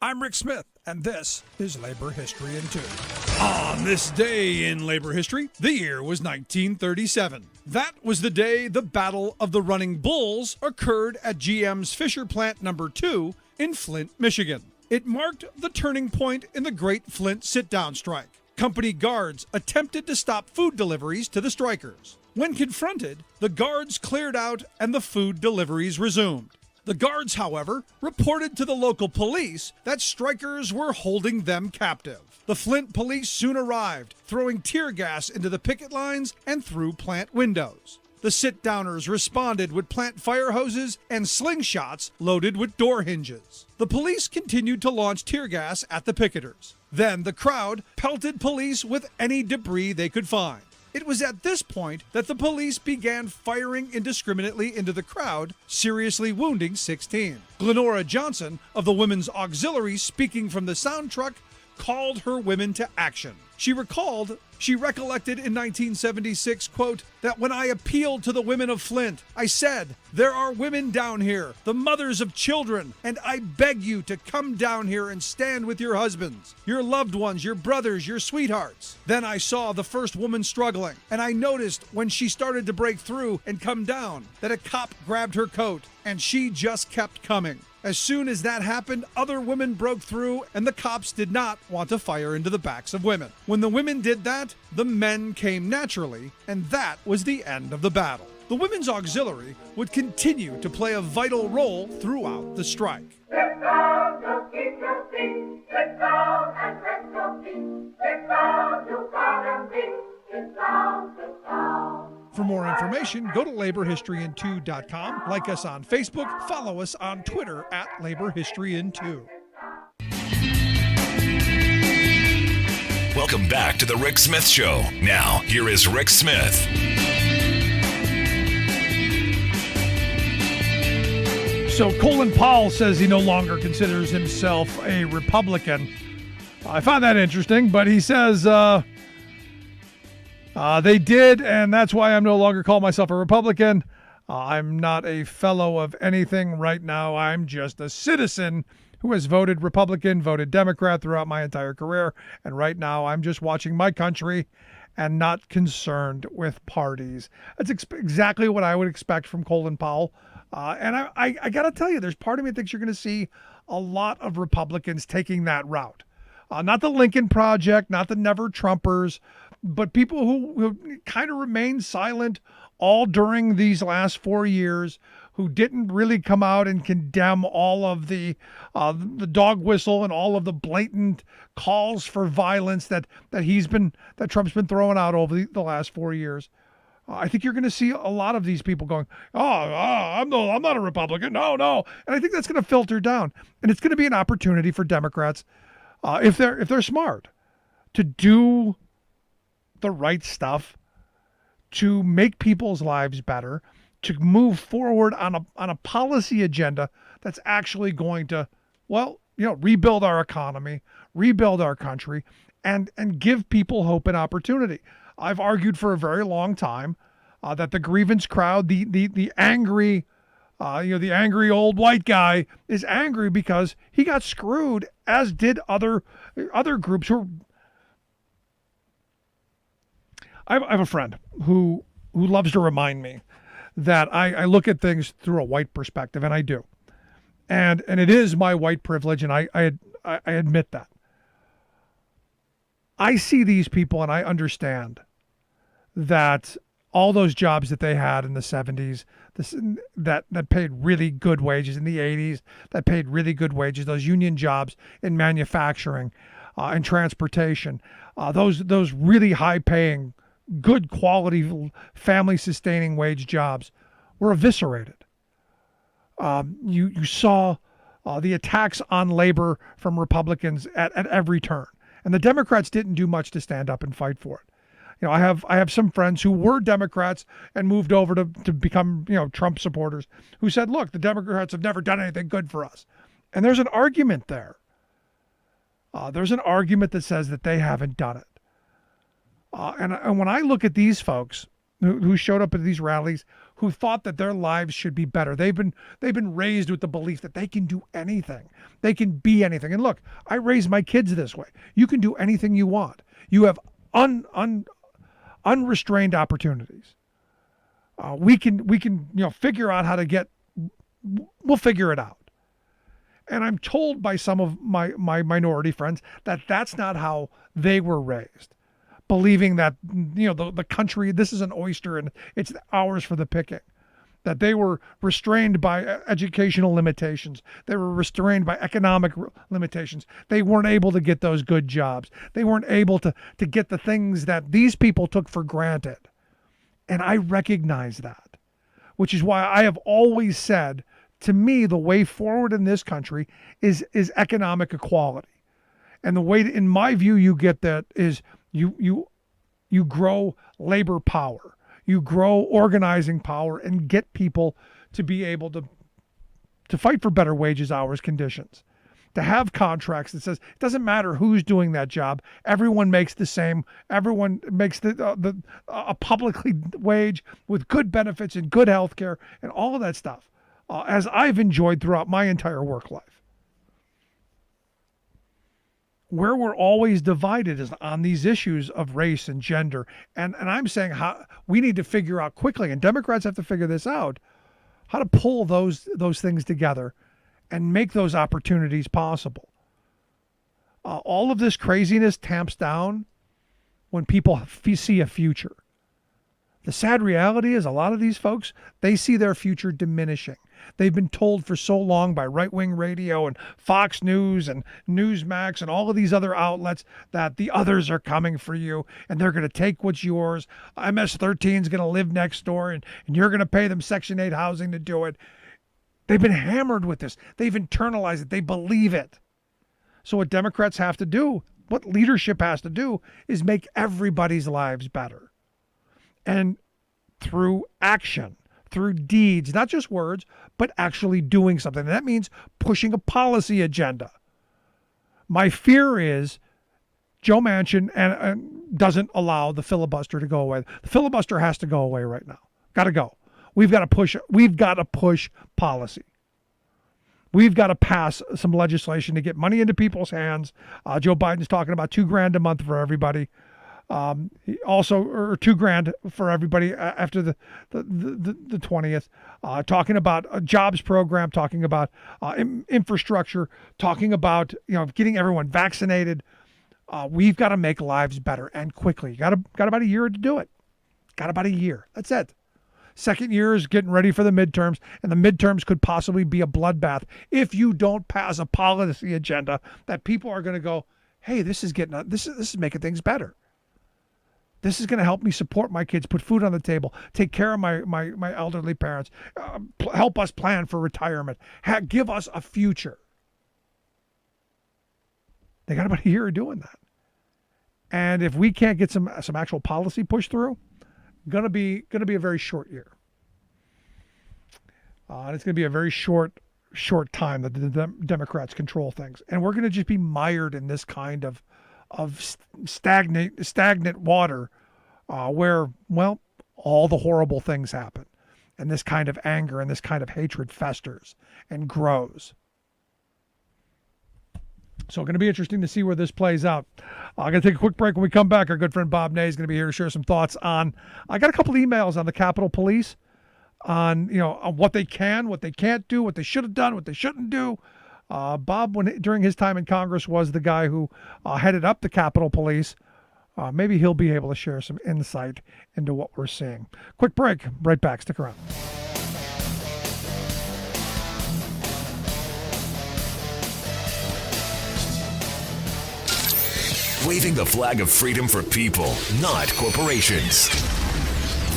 I'm Rick Smith, and this is Labor History in 2. On this day in labor history, the year was 1937. That was the day the Battle of the Running Bulls occurred at GM's Fisher Plant No. 2 in Flint, Michigan. It marked the turning point in the Great Flint Sit-Down Strike. Company guards attempted to stop food deliveries to the strikers. When confronted, the guards cleared out and the food deliveries resumed. The guards, however, reported to the local police that strikers were holding them captive. The Flint police soon arrived, throwing tear gas into the picket lines and through plant windows. The sit-downers responded with plant fire hoses and slingshots loaded with door hinges. The police continued to launch tear gas at the picketers. Then the crowd pelted police with any debris they could find. It was at this point that the police began firing indiscriminately into the crowd, seriously wounding 16. Glenora Johnson of the Women's Auxiliary, speaking from the sound truck, called her women to action. She recollected in 1976, quote, that when I appealed to the women of Flint, I said, there are women down here, the mothers of children, and I beg you to come down here and stand with your husbands, your loved ones, your brothers, your sweethearts. Then I saw the first woman struggling, and I noticed when she started to break through and come down that a cop grabbed her coat, and she just kept coming. As soon as that happened, other women broke through, and the cops did not want to fire into the backs of women. When the women did that, the men came naturally, and that was the end of the battle. The Women's Auxiliary would continue to play a vital role throughout the strike. Sit down, you keep your seat. Sit down and rest your feet. Sit down, you gotta be. Sit down, sit down. For more information, go to laborhistoryin2.com. Like us on Facebook. Follow us on Twitter at laborhistoryin2. Welcome back to the Rick Smith Show. Now, here is Rick Smith. So Colin Powell says he no longer considers himself a Republican. I find that interesting, but he says they did, and that's why I'm no longer call myself a Republican. I'm not a fellow of anything right now. I'm just a citizen who has voted Republican, voted Democrat throughout my entire career. And right now I'm just watching my country and not concerned with parties. That's exactly what I would expect from Colin Powell. And I got to tell you, there's part of me that thinks you're going to see a lot of Republicans taking that route. Not the Lincoln Project, not the Never Trumpers, but people who kind of remained silent all during these last 4 years, who didn't really come out and condemn all of the dog whistle and all of the blatant calls for violence that Trump's been throwing out over the last 4 years. I think you're going to see a lot of these people going, I'm not a Republican. No. And I think that's going to filter down. And it's going to be an opportunity for Democrats, if they're smart, to do the right stuff, to make people's lives better, to move forward on a policy agenda that's actually going to, rebuild our economy, rebuild our country, and give people hope and opportunity. I've argued for a very long time that the grievance crowd, the angry, the angry old white guy is angry because he got screwed, as did other groups who. I have a friend who loves to remind me that I look at things through a white perspective, and I do. And it is my white privilege, and I admit that. I see these people and I understand that all those jobs that they had in the 70s, that paid really good wages in the 80s, that paid really good wages, those union jobs in manufacturing and transportation, those really high-paying, good quality, family-sustaining wage jobs were eviscerated. You saw the attacks on labor from Republicans at every turn. And the Democrats didn't do much to stand up and fight for it. I have some friends who were Democrats and moved over to become, Trump supporters, who said, look, the Democrats have never done anything good for us. And there's an argument there. There's an argument that says that they haven't done it. And when I look at these folks who showed up at these rallies, who thought that their lives should be better, they've been raised with the belief that they can do anything, they can be anything. And look, I raised my kids this way. You can do anything you want. You have unrestrained opportunities. We can figure out how to get. We'll figure it out. And I'm told by some of my minority friends that that's not how they were raised, believing that the country, this is an oyster and it's ours for the picking. That they were restrained by educational limitations. They were restrained by economic limitations. They weren't able to get those good jobs. They weren't able to get the things that these people took for granted. And I recognize that, which is why I have always said, to me, the way forward in this country is economic equality. And the way, in my view, you get that is you grow labor power. You grow organizing power and get people to be able to fight for better wages, hours, conditions, to have contracts that says it doesn't matter who's doing that job. Everyone makes the same. Everyone makes a publicly wage with good benefits and good health care and all of that stuff, as I've enjoyed throughout my entire work life. Where we're always divided is on these issues of race and gender. And I'm saying how we need to figure out quickly, and Democrats have to figure this out, how to pull those things together and make those opportunities possible. All of this craziness tamps down when people see a future. The sad reality is a lot of these folks, they see their future diminishing. They've been told for so long by right-wing radio and Fox News and Newsmax and all of these other outlets that the others are coming for you and they're going to take what's yours. MS-13 is going to live next door and you're going to pay them Section 8 housing to do it. They've been hammered with this. They've internalized it. They believe it. So what Democrats have to do, what leadership has to do, is make everybody's lives better. And through action, through deeds, not just words, but actually doing something. And that means pushing a policy agenda. My fear is Joe Manchin doesn't allow the filibuster to go away. The filibuster has to go away right now. Got to go. We've got to push policy. We've got to pass some legislation to get money into people's hands. Joe Biden's talking about $2,000 a month for everybody. Also, or $2,000 for everybody after the 20th. Talking about a jobs program, talking about infrastructure, talking about getting everyone vaccinated. We've got to make lives better and quickly. You got about a year to do it. Got about a year. That's it. Second year is getting ready for the midterms, and the midterms could possibly be a bloodbath if you don't pass a policy agenda that people are going to go, hey, this is making things better. This is going to help me support my kids, put food on the table, take care of my elderly parents, help us plan for retirement, give us a future. They got about a year of doing that. And if we can't get some actual policy pushed through, gonna be a very short year. And it's gonna be a very short time that the Democrats control things, and we're gonna just be mired in this kind of stagnant water, where all the horrible things happen, and this kind of anger and this kind of hatred festers and grows. So going to be interesting to see where this plays out. I'm going to take a quick break. When we come back, our good friend Bob Ney is going to be here to share some thoughts on. I got a couple emails on the Capitol Police on on what they can, what they can't do, what they should have done, what they shouldn't do. Bob, during his time in Congress, was the guy who headed up the Capitol Police. Maybe he'll be able to share some insight into what we're seeing. Quick break. Right back. Stick around. Waving the flag of freedom for people, not corporations.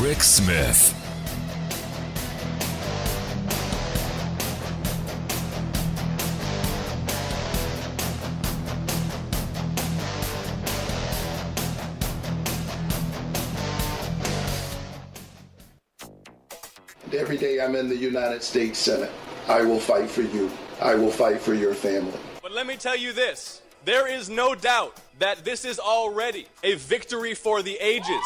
Rick Smith. Every day I'm in the United States Senate, I will fight for you. I will fight for your family. But let me tell you this. There is no doubt that this is already a victory for the ages.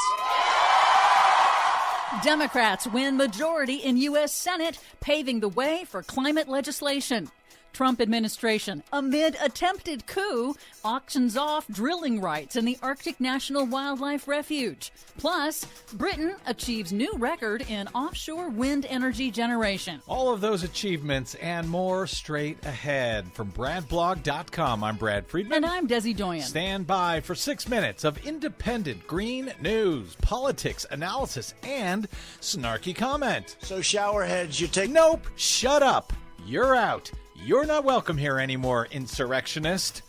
Democrats win majority in U.S. Senate, paving the way for climate legislation. Trump administration, amid attempted coup, auctions off drilling rights in the Arctic National Wildlife Refuge. Plus, Britain achieves new record in offshore wind energy generation. All of those achievements and more straight ahead. From BradBlog.com, I'm Brad Friedman. And I'm Desi Doyen. Stand by for 6 minutes of independent green news, politics, analysis, and snarky comment. So showerheads, you take... Nope, shut up. You're out. You're not welcome here anymore, insurrectionist.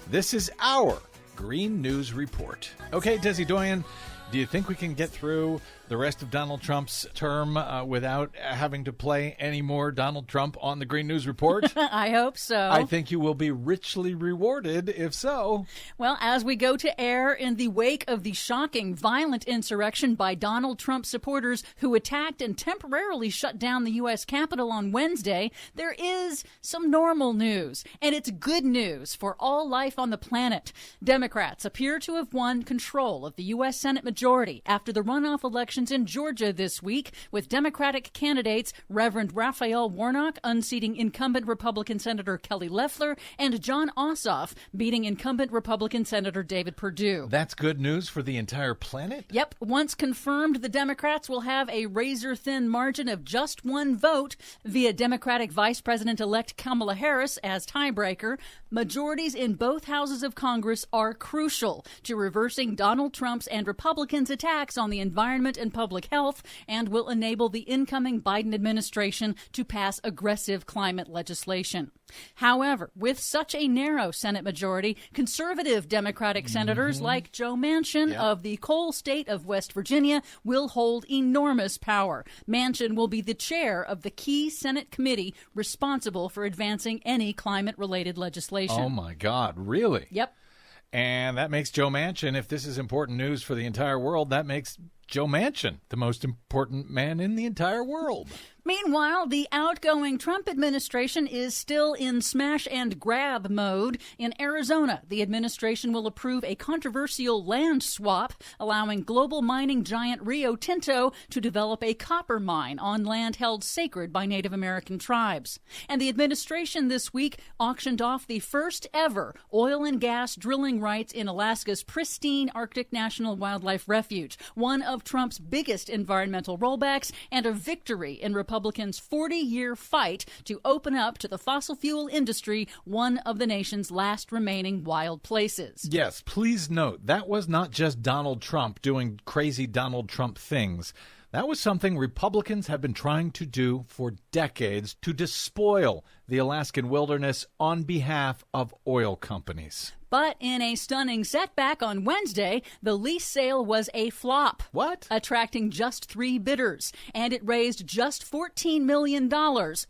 This is our Green News Report. Okay, Desi Doyen, do you think we can get through the rest of Donald Trump's term without having to play any more Donald Trump on the Green News Report? I hope so. I think you will be richly rewarded if so. Well, as we go to air in the wake of the shocking, violent insurrection by Donald Trump supporters who attacked and temporarily shut down the U.S. Capitol on Wednesday, there is some normal news, and it's good news for all life on the planet. Democrats appear to have won control of the U.S. Senate majority after the runoff election in Georgia this week, with Democratic candidates Reverend Raphael Warnock unseating incumbent Republican Senator Kelly Loeffler and Jon Ossoff beating incumbent Republican Senator David Perdue. That's good news for the entire planet? Yep. Once confirmed, the Democrats will have a razor-thin margin of just one vote via Democratic Vice President-elect Kamala Harris as tiebreaker. Majorities in both houses of Congress are crucial to reversing Donald Trump's and Republican Republicans' attacks on the environment and public health and will enable the incoming Biden administration to pass aggressive climate legislation. However, with such a narrow Senate majority, conservative Democratic senators like Joe Manchin of the coal state of West Virginia will hold enormous power. Manchin will be the chair of the key Senate committee responsible for advancing any climate-related legislation. Oh, my God. Really? Yep. And that makes Joe Manchin, if this is important news for the entire world, that makes Joe Manchin the most important man in the entire world. Meanwhile, the outgoing Trump administration is still in smash and grab mode. In Arizona, the administration will approve a controversial land swap, allowing global mining giant Rio Tinto to develop a copper mine on land held sacred by Native American tribes. And the administration this week auctioned off the first ever oil and gas drilling rights in Alaska's pristine Arctic National Wildlife Refuge, one of Trump's biggest environmental rollbacks and a victory in Republicans' 40-year fight to open up to the fossil fuel industry one of the nation's last remaining wild places. Yes, please note, that was not just Donald Trump doing crazy Donald Trump things. That was something Republicans have been trying to do for decades to despoil the Alaskan wilderness on behalf of oil companies. But in a stunning setback on Wednesday, the lease sale was a flop. What? Attracting just 3 bidders. And it raised just $14 million,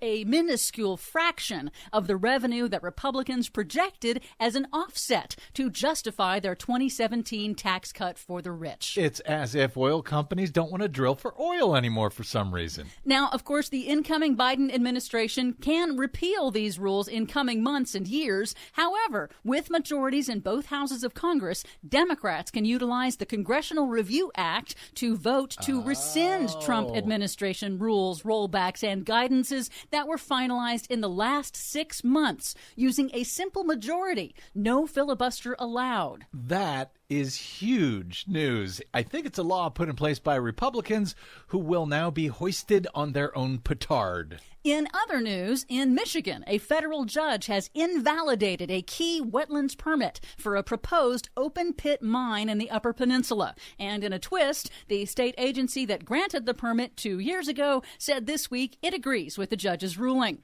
a minuscule fraction of the revenue that Republicans projected as an offset to justify their 2017 tax cut for the rich. It's as if oil companies don't want to drill for oil anymore for some reason. Now, of course, the incoming Biden administration can repeal these rules in coming months and years. However, with majorities in both houses of Congress, Democrats can utilize the Congressional Review Act to vote to rescind Trump administration rules, rollbacks, and guidances that were finalized in the last 6 months using a simple majority. No filibuster allowed. That is huge news. I think it's a law put in place by Republicans who will now be hoisted on their own petard. In other news, in Michigan, a federal judge has invalidated a key wetlands permit for a proposed open-pit mine in the Upper Peninsula. And in a twist, the state agency that granted the permit 2 years ago said this week it agrees with the judge's ruling.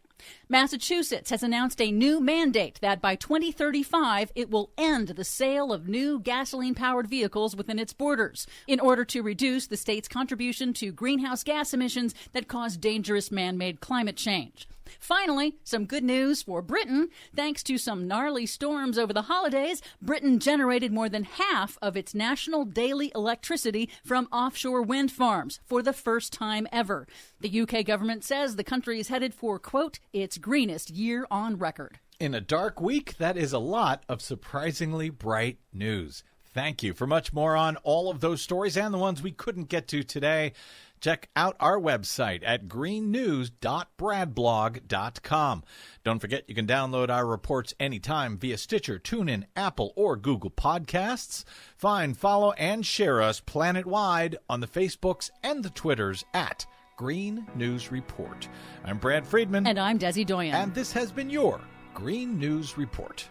Massachusetts has announced a new mandate that by 2035 it will end the sale of new gasoline-powered vehicles within its borders in order to reduce the state's contribution to greenhouse gas emissions that cause dangerous man-made climate change. Finally, some good news for Britain. Thanks to some gnarly storms over the holidays, Britain generated more than half of its national daily electricity from offshore wind farms for the first time ever. The UK government says the country is headed for, quote, its greenest year on record. In a dark week, that is a lot of surprisingly bright news. Thank you. For much more on all of those stories and the ones we couldn't get to today, check out our website at greennews.bradblog.com. Don't forget you can download our reports anytime via Stitcher, TuneIn, Apple, or Google Podcasts. Find, follow, and share us planet-wide on the Facebooks and the Twitters at Green News Report. I'm Brad Friedman. And I'm Desi Doyen. And this has been your Green News Report.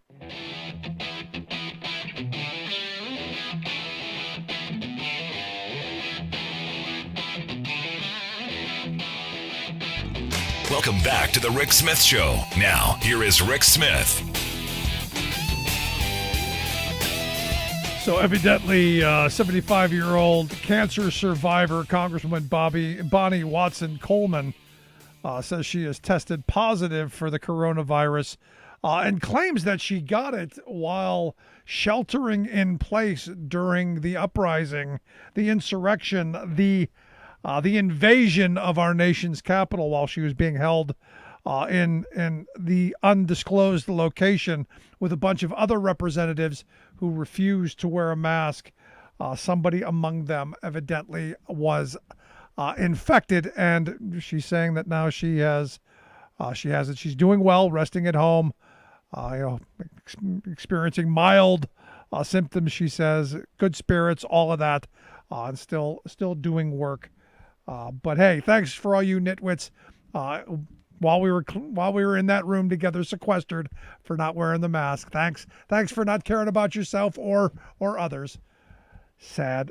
Welcome back to the Rick Smith Show. Now, here is Rick Smith. So evidently, 75-year-old cancer survivor, Congresswoman Bonnie Watson Coleman, says she has tested positive for the coronavirus and claims that she got it while sheltering in place during the uprising, the insurrection, the invasion of our nation's capital while she was being held in the undisclosed location with a bunch of other representatives who refused to wear a mask. Somebody among them evidently was infected, and she's saying that now she has it. She's doing well, resting at home, experiencing mild symptoms. She says, good spirits, all of that, and still doing work. But hey, thanks for all you nitwits while we were in that room together, sequestered, for not wearing the mask. Thanks for not caring about yourself or others. Sad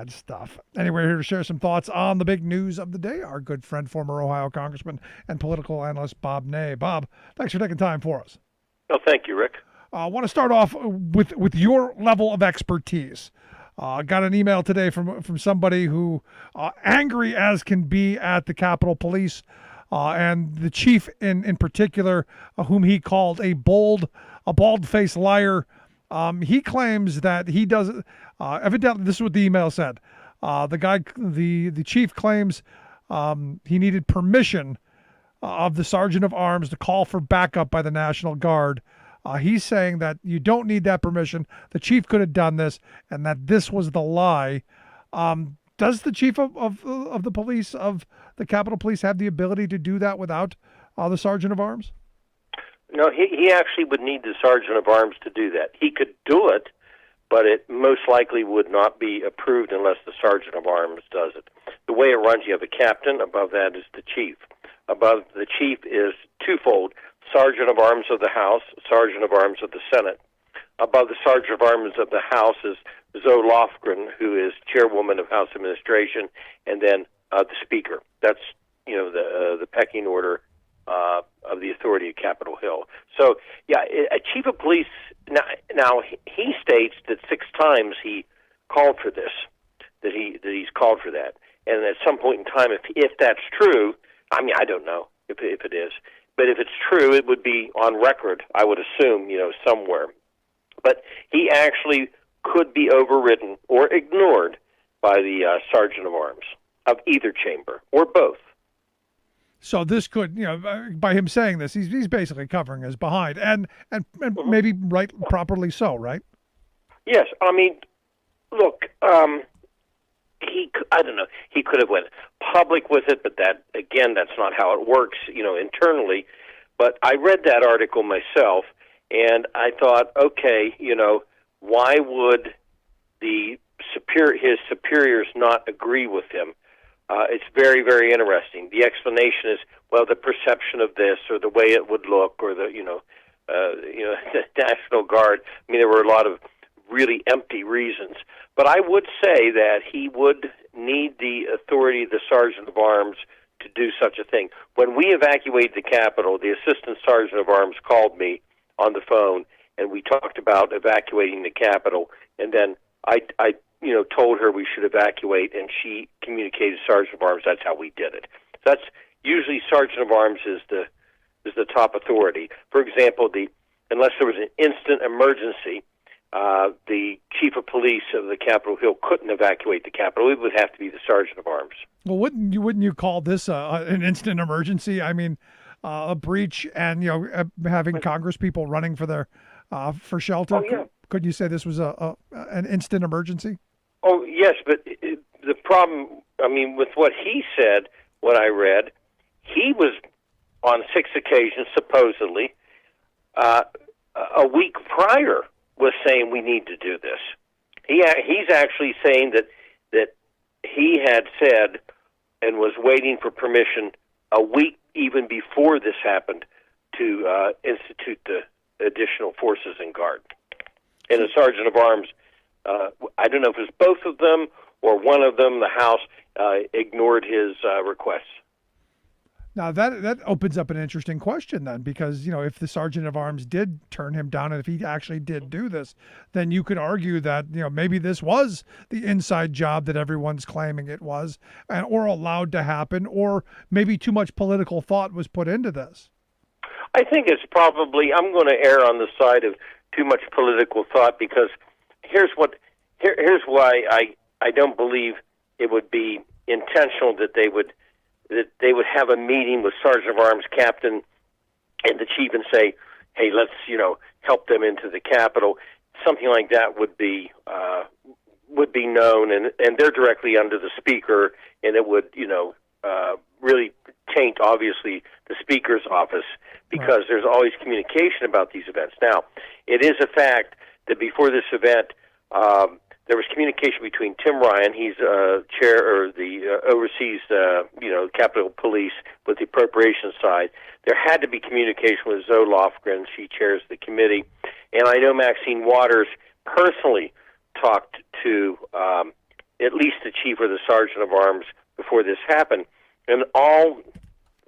stuff. Anyway, here to share some thoughts on the big news of the day, our good friend, former Ohio Congressman and political analyst Bob Ney. Bob, thanks for taking time for us. Oh, thank you, Rick. I want to start off with your level of expertise. Got an email today from somebody who, angry as can be at the Capitol Police and the chief in particular, whom he called a bald-faced liar. He claims that he doesn't. Evidently, this is what the email said. The chief claims he needed permission of the sergeant of arms to call for backup by the National Guard. He's saying that you don't need that permission. The chief could have done this, and that this was the lie. Does the chief of the police, of the Capitol Police, have the ability to do that without the sergeant of arms? No, he actually would need the sergeant of arms to do that. He could do it, but it most likely would not be approved unless the sergeant of arms does it. The way it runs, you have a captain. Above that is the chief. Above the chief is twofold: sergeant of arms of the House, sergeant of arms of the Senate. Above the sergeant of arms of the House is Zoe Lofgren, who is chairwoman of House Administration, and then the Speaker. That's the pecking order of the authority at Capitol Hill. So, yeah, a chief of police. Now he states that 6 times he called for this, that he's called for that, and at some point in time, if that's true, I mean, I don't know if it is, but if it's true, it would be on record, I would assume, somewhere. But he actually could be overridden or ignored by the sergeant of arms of either chamber or both. So this could, by him saying this, he's basically covering his behind, and maybe properly so, right? Yes, I mean, look, I don't know. He could have went public with it, but that's not how it works, internally. But I read that article myself, and I thought, okay, why would his superiors not agree with him? It's very, very interesting. The explanation is, well, the perception of this, or the way it would look, or the the National Guard. I mean, there were a lot of really empty reasons. But I would say that he would need the authority of the sergeant of arms to do such a thing. When we evacuated the Capitol, the assistant sergeant of arms called me on the phone, and we talked about evacuating the Capitol. And then I told her we should evacuate, and she communicated to sergeant of arms. That's how we did it. That's usually sergeant of arms is the top authority. For example, unless there was an instant emergency, the chief of police of the Capitol Hill couldn't evacuate the Capitol. It would have to be the sergeant of arms. Well, wouldn't you call this an instant emergency? I mean, a breach, and having Congress people running for their for shelter. Oh, yeah. Could you say this was an instant emergency? Oh, yes, but the problem, I mean, with what he said, what I read, he was on 6 occasions, supposedly, a week prior, was saying we need to do this. He's actually saying that he had said and was waiting for permission a week even before this happened to institute the additional forces and guard. And the sergeant of arms, I don't know if it was both of them or one of them, the House ignored his requests. Now that opens up an interesting question then, because if the sergeant of arms did turn him down, and if he actually did do this, then you could argue that maybe this was the inside job that everyone's claiming it was, or allowed to happen, or maybe too much political thought was put into this. I think it's probably, I'm going to err on the side of too much political thought, because here's why I don't believe it would be intentional that they would have a meeting with sergeant of arms captain and the chief and say, hey, let's help them into the Capitol. Something like that would be known, and they're directly under the Speaker, and it would really taint obviously the Speaker's office, because there's always communication about these events. Now, it is a fact that before this event, there was communication between Tim Ryan, he's chair or oversees Capitol Police with the appropriations side. There had to be communication with Zoe Lofgren, she chairs the committee, and I know Maxine Waters personally talked to at least the chief or the sergeant of arms before this happened, and all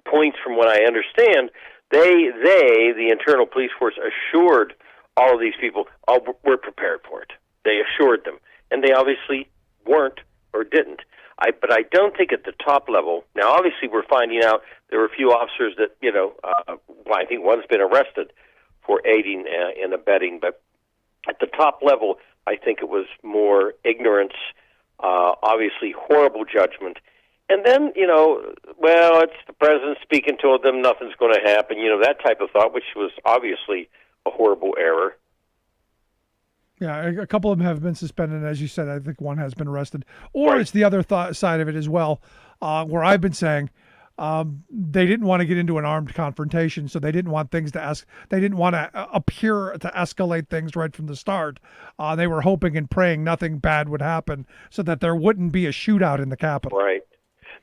points from what I understand, the internal police force assured all of these people, we're prepared for it. They assured them, and they obviously weren't or didn't. But I don't think at the top level. Now, obviously, we're finding out there were a few officers that, I think one's been arrested for aiding and abetting. But at the top level, I think it was more ignorance, obviously horrible judgment. And then, it's the president speaking to them, nothing's going to happen, that type of thought, which was obviously a horrible error. Yeah, a couple of them have been suspended, and as you said, I think one has been arrested. Or it's the other side of it as well, where I've been saying they didn't want to get into an armed confrontation, so they didn't want things to they didn't want to appear to escalate things right from the start. They were hoping and praying nothing bad would happen so that there wouldn't be a shootout in the Capitol. Right.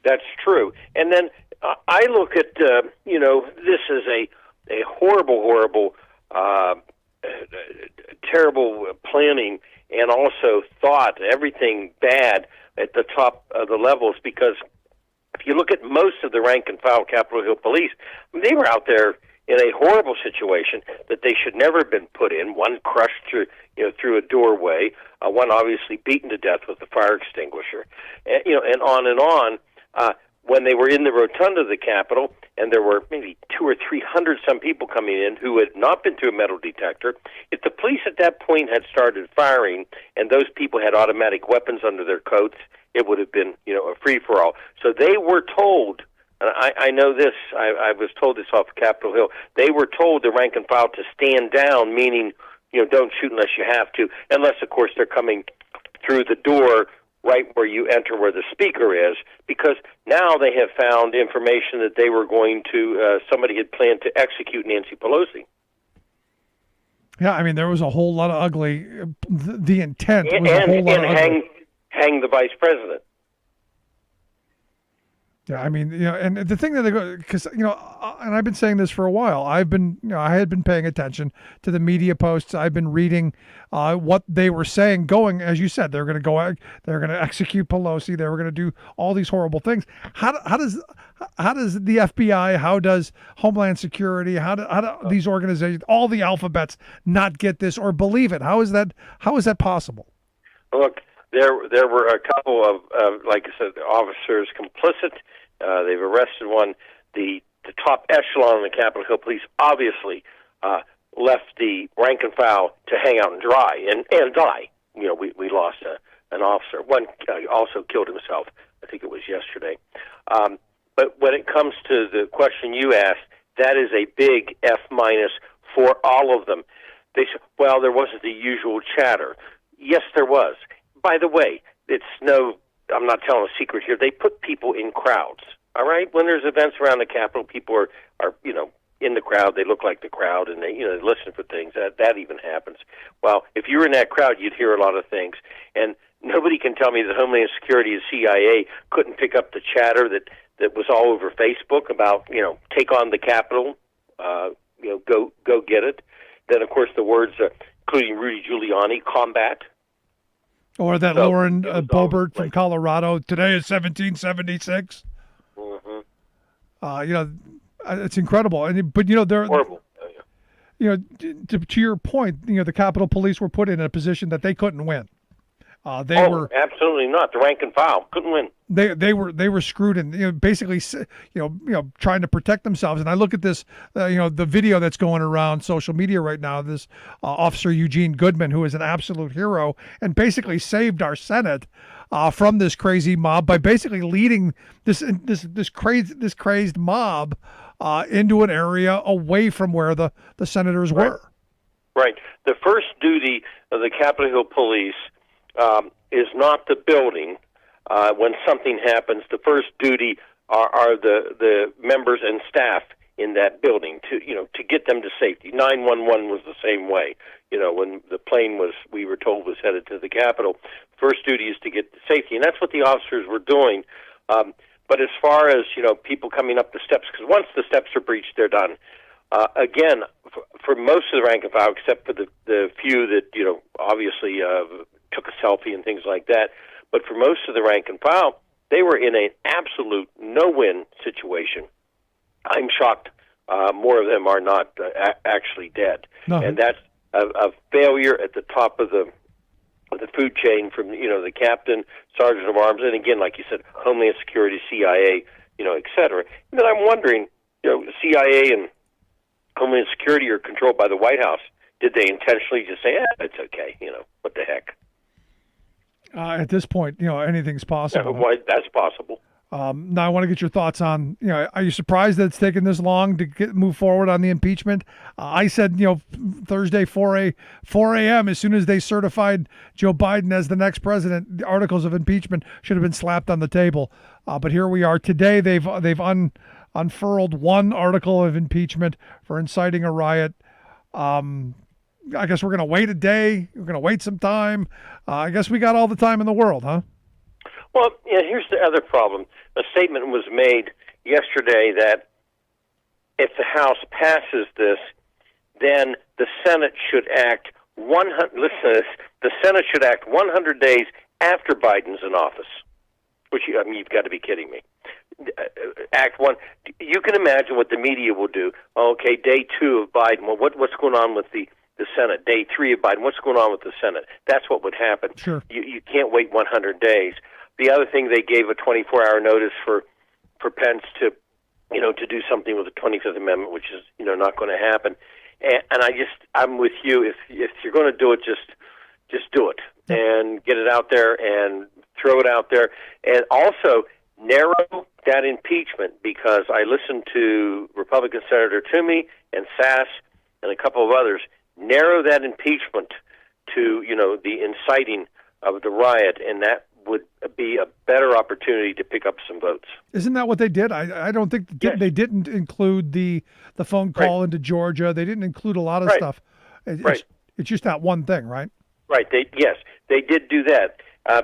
That's true. And then I look at, this is a horrible, terrible planning and also thought, everything bad at the top of the levels, because if you look at most of the rank and file Capitol Hill police, they were out there in a horrible situation that they should never have been put in. One crushed through a doorway, one obviously beaten to death with a fire extinguisher, and on and on. When they were in the rotunda of the Capitol, and there were maybe 200 or 300 some people coming in who had not been through a metal detector, if the police at that point had started firing and those people had automatic weapons under their coats, it would have been, a free-for-all. So they were told, and I know this, I was told this off of Capitol Hill, they were told, the rank and file, to stand down, meaning, don't shoot unless you have to, unless, of course, they're coming through the door right where you enter, where the speaker is, because now they have found information that they were going to, somebody had planned to execute Nancy Pelosi. Yeah, I mean, there was a whole lot of ugly, the intent was a whole lot of ugly. Hang the vice president. Yeah, I mean, and the thing that they go, because, and I've been saying this for a while. I had been paying attention to the media posts. I've been reading what they were saying, going, as you said, they're going to execute Pelosi. They were going to do all these horrible things. How does the FBI, how does Homeland Security, how do these organizations, all the alphabets, not get this or believe it? How is that possible? Look, there were a couple of, like I said, officers complicit. They've arrested one. The top echelon of the Capitol Hill Police obviously left the rank and file to hang out and dry and die. We lost an officer. One also killed himself. I think it was yesterday. But when it comes to the question you asked, that is a big F- for all of them. They said, well, there wasn't the usual chatter. Yes, there was. By the way, I'm not telling a secret here. They put people in crowds. All right, when there's events around the Capitol, people are in the crowd. They look like the crowd, and they listen for things. That even happens. Well, if you were in that crowd, you'd hear a lot of things, and nobody can tell me that Homeland Security and CIA couldn't pick up the chatter that was all over Facebook about take on the Capitol, go get it. Then of course the words, including Rudy Giuliani, combat. Or that Lauren Boebert from Colorado, today is 1776. Mm-hmm. It's incredible. But they're horrible. To your point, the Capitol Police were put in a position that they couldn't win. They were absolutely not. The rank and file couldn't win. They were screwed and basically trying to protect themselves. And I look at this the video that's going around social media right now. This Officer Eugene Goodman, who is an absolute hero and basically saved our Senate from this crazy mob by basically leading this crazed mob into an area away from where the senators were. Right. The first duty of the Capitol Hill Police is not the building. When something happens, the first duty are the members and staff in that building to get them to safety. 911 was the same way. When the plane we were told was headed to the Capitol, first duty is to get to safety, and that's what the officers were doing. But as far as people coming up the steps, because once the steps are breached, they're done. Again, for most of the rank and file, except for the few that obviously took a selfie and things like that. But for most of the rank and file, they were in an absolute no-win situation. I'm shocked more of them are not actually dead. No. And that's a failure at the top of the food chain from, the captain, sergeant of arms, and again, like you said, Homeland Security, CIA, et cetera. And then I'm wondering, CIA and Homeland Security are controlled by the White House. Did they intentionally just say, it's okay, what the heck? At this point, anything's possible. Well, that's possible. Now, I want to get your thoughts on, are you surprised that it's taken this long to move forward on the impeachment? I said, Thursday, 4 a.m., as soon as they certified Joe Biden as the next president, the articles of impeachment should have been slapped on the table. But here we are today. They've unfurled one article of impeachment for inciting a riot. I guess we're going to wait a day. We're going to wait some time. I guess we got all the time in the world, huh? Well, here's the other problem. A statement was made yesterday that if the House passes this, then the Senate should act 100. Listen to this: the Senate should act 100 days after Biden's in office. Which you've got to be kidding me. Act one. You can imagine what the media will do. Okay, day 2 of Biden. Well, what's going on with the Senate? Day 3 of Biden. What's going on with the Senate? That's what would happen. Sure. You can't wait 100 days. The other thing, they gave a 24-hour notice for Pence to do something with the 25th Amendment, which is not going to happen. And I'm with you. If you're going to do it, just do it and get it out there and throw it out there, and also narrow that impeachment, because I listened to Republican Senator Toomey and Sass and a couple of others narrow that impeachment to the inciting of the riot, and that would be a better opportunity to pick up some votes. Isn't that what they did? I don't think they didn't include the phone call into Georgia. They didn't include a lot of stuff. It's just that one thing, right? Right. They did do that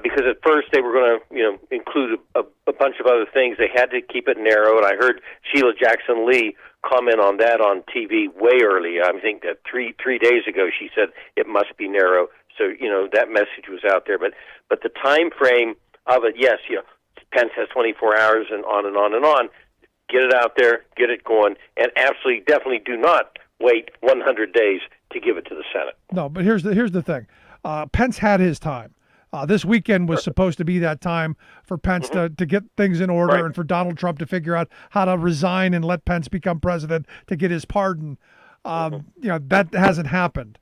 because at first they were going to include a bunch of other things. They had to keep it narrow, and I heard Sheila Jackson Lee comment on that on TV way early. I think that three days ago she said it must be narrow. So, that message was out there. But the time frame of it, yes, Pence has 24 hours and on and on and on. Get it out there, get it going, and absolutely, definitely do not wait 100 days to give it to the Senate. No, but here's the thing. Pence had his time. This weekend was supposed to be that time for Pence to get things in order and for Donald Trump to figure out how to resign and let Pence become president to get his pardon. That hasn't happened.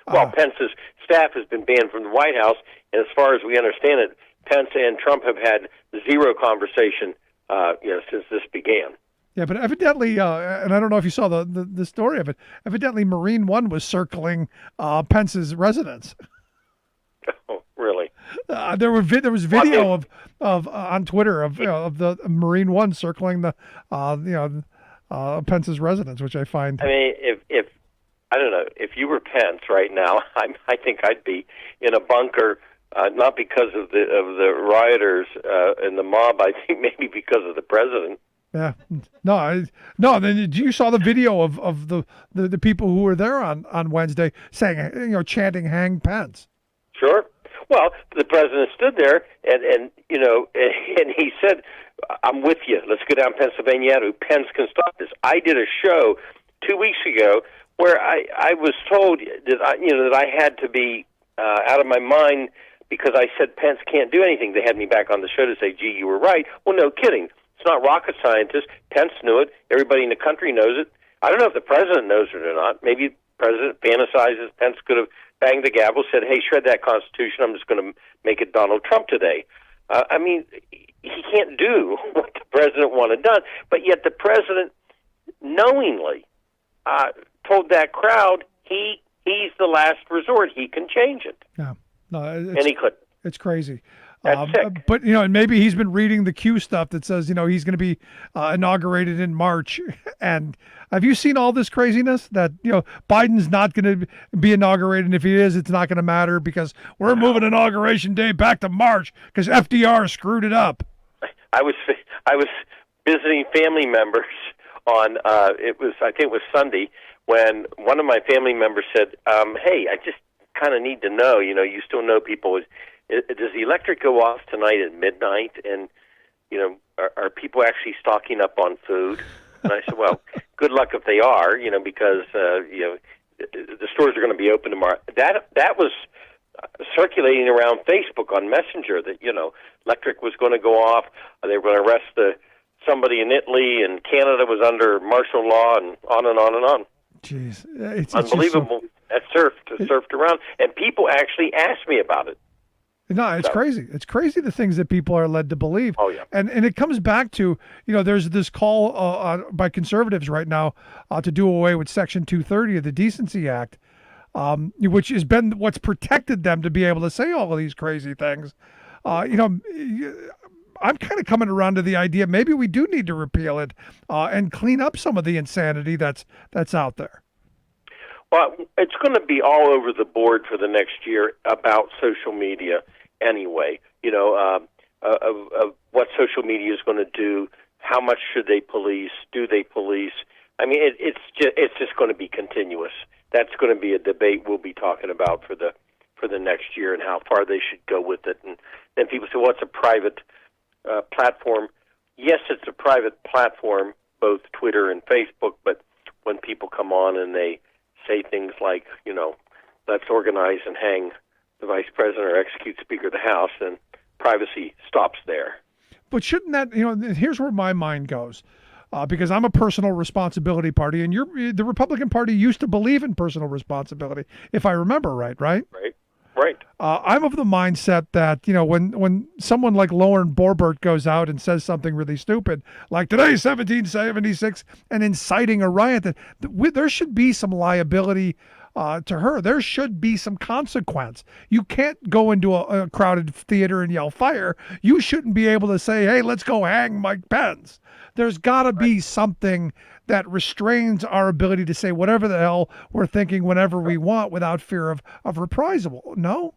Well, Pence's staff has been banned from the White House, and as far as we understand it, Pence and Trump have had zero conversation, since this began. Yeah, but evidently, and I don't know if you saw the story of it. Evidently, Marine One was circling Pence's residence. Oh, really? There was video of on Twitter of the Marine One circling the Pence's residence, which I find. I mean, if I don't know, if you were Pence right now, I think I'd be in a bunker, not because of the rioters and the mob. I think maybe because of the president. Yeah, no. Then you saw the video of the people who were there on Wednesday saying, chanting "Hang Pence." Sure. Well, the president stood there and he said, "I'm with you. Let's go down Pennsylvania Avenue. Pence can stop this." I did a show 2 weeks ago where I was told that I had to be out of my mind because I said Pence can't do anything. They had me back on the show to say, "Gee, you were right." Well, no kidding. It's not rocket scientist. Pence knew it. Everybody in the country knows it. I don't know if the president knows it or not. Maybe the president fantasizes Pence could have banged the gavel, said, "Hey, shred that Constitution. I'm just going to make it Donald Trump today." I mean, he can't do what the president wanted done, but yet the president knowingly told that crowd he's the last resort. He can change it. Yeah, no, and he couldn't. It's crazy. That's sick. But and maybe he's been reading the Q stuff that says he's going to be inaugurated in March. And have you seen all this craziness that Biden's not going to be inaugurated, and if he is, it's not going to matter because we're moving inauguration day back to March because FDR screwed it up. I was visiting family members on I think it was Sunday when one of my family members said, "Hey, kind of need to know. You still know people. Does the electric go off tonight at midnight? And are people actually stocking up on food? And I said, well, good luck if they are. Because the stores are going to be open tomorrow. That was circulating around Facebook on Messenger that electric was going to go off. They were going to arrest somebody in Italy, and Canada was under martial law, and on and on and on. Jeez, it's unbelievable. That surfed around, and people actually asked me about it. No, it's crazy. It's crazy the things that people are led to believe. Oh, yeah. And it comes back to, there's this call by conservatives right now to do away with Section 230 of the Decency Act, which has been what's protected them to be able to say all of these crazy things. I'm kind of coming around to the idea maybe we do need to repeal it and clean up some of the insanity that's out there. Well, it's going to be all over the board for the next year about social media anyway, of what social media is going to do, how much should they police, do they police? I mean, it's just going to be continuous. That's going to be a debate we'll be talking about for the next year and how far they should go with it. And then people say, well, it's a private platform. Yes, it's a private platform, both Twitter and Facebook, but when people come on and they say things like, let's organize and hang the vice president or execute Speaker of the House, and privacy stops there. But shouldn't that, here's where my mind goes, because I'm a personal responsibility party, and the Republican Party used to believe in personal responsibility, if I remember right? Right. I'm of the mindset that, when someone like Lauren Boebert goes out and says something really stupid, like today's 1776, and inciting a riot, that there should be some liability to her. There should be some consequence. You can't go into a crowded theater and yell fire. You shouldn't be able to say, hey, let's go hang Mike Pence. There's got to be something that restrains our ability to say whatever the hell we're thinking whenever we want without fear of reprisal. No?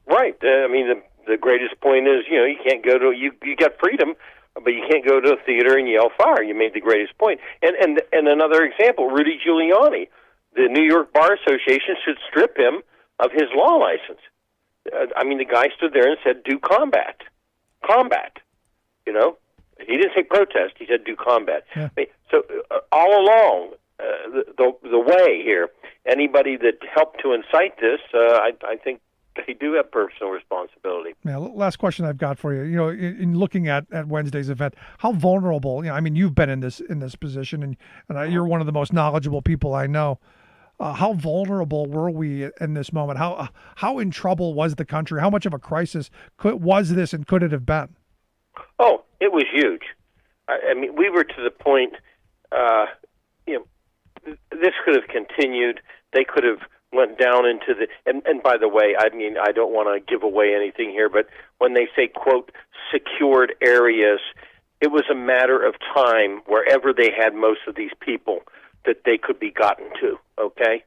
Right. I mean, the greatest point is, you can't go to, you got freedom, but you can't go to a theater and yell fire. You made the greatest point. And another example, Rudy Giuliani. The New York Bar Association should strip him of his law license. The guy stood there and said, do combat. Combat. He didn't say protest. He said do combat. Yeah. So all along the way here, anybody that helped to incite this, I think they do have personal responsibility. Yeah, last question I've got for you. In looking at Wednesday's event, how vulnerable? You've been in this position, and you're one of the most knowledgeable people I know. How vulnerable were we in this moment? How in trouble was the country? How much of a crisis was this, and could it have been? Oh, it was huge. We were to the point. This could have continued. They could have went down into the. And by the way, I don't want to give away anything here, but when they say quote secured areas, it was a matter of time wherever they had most of these people that they could be gotten to. Okay,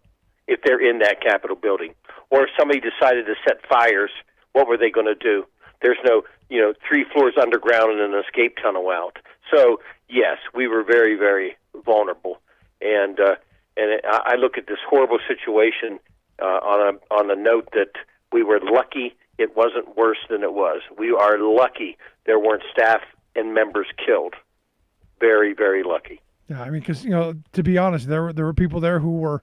if they're in that Capitol building, or if somebody decided to set fires, what were they going to do? There's no, 3 floors underground and an escape tunnel out. So yes, we were very, very vulnerable, and I look at this horrible situation on a note that we were lucky it wasn't worse than it was. We are lucky there weren't staff and members killed. Very, very lucky. Yeah, because to be honest, there were people there who were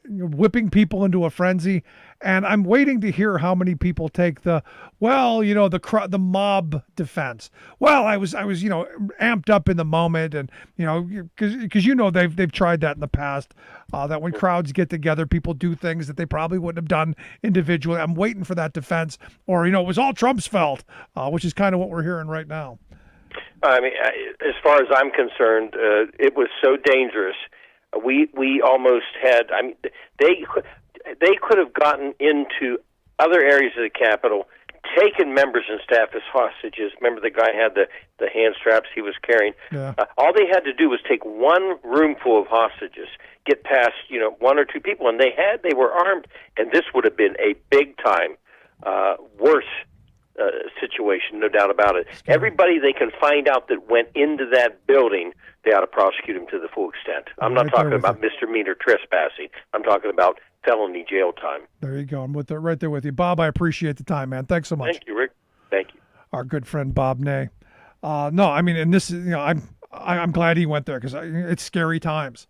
whipping people into a frenzy, and I'm waiting to hear how many people take the mob defense. Well, I was amped up in the moment, and because they've tried that in the past, that when crowds get together, people do things that they probably wouldn't have done individually. I'm waiting for that defense, or it was all Trump's fault, which is kind of what we're hearing right now. As far as I'm concerned, it was so dangerous. We almost had. They could have gotten into other areas of the Capitol, taken members and staff as hostages. Remember, the guy had the hand straps he was carrying. Yeah. All they had to do was take one room full of hostages, get past 1 or 2 people, and they were armed, and this would have been a big time worse situation, no doubt about it. Everybody they can find out that went into that building, they ought to prosecute him to the full extent. I'm not talking about misdemeanor trespassing. I'm talking about felony jail time. There you go. I'm right there with you. Bob, I appreciate the time, man. Thanks so much. Thank you, Rick. Thank you. Our good friend Bob Ney. No, I mean, and this is, I'm glad he went there because it's scary times.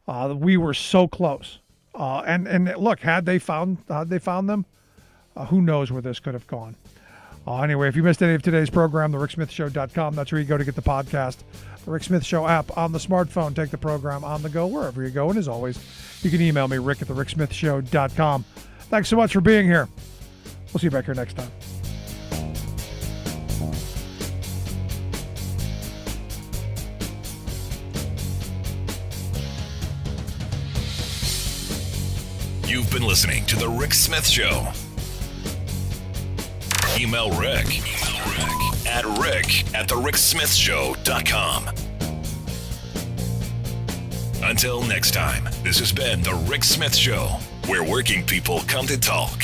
We were so close. And look, had they found them, who knows where this could have gone. Anyway, if you missed any of today's program, thericksmithshow.com. That's where you go to get the podcast. The Rick Smith Show app on the smartphone. Take the program on the go wherever you go. And as always, you can email me, rick@thericksmithshow.com. Thanks so much for being here. We'll see you back here next time. You've been listening to The Rick Smith Show. Email Rick at rick@thericksmithshow.com. Until next time, this has been The Rick Smith Show, where working people come to talk.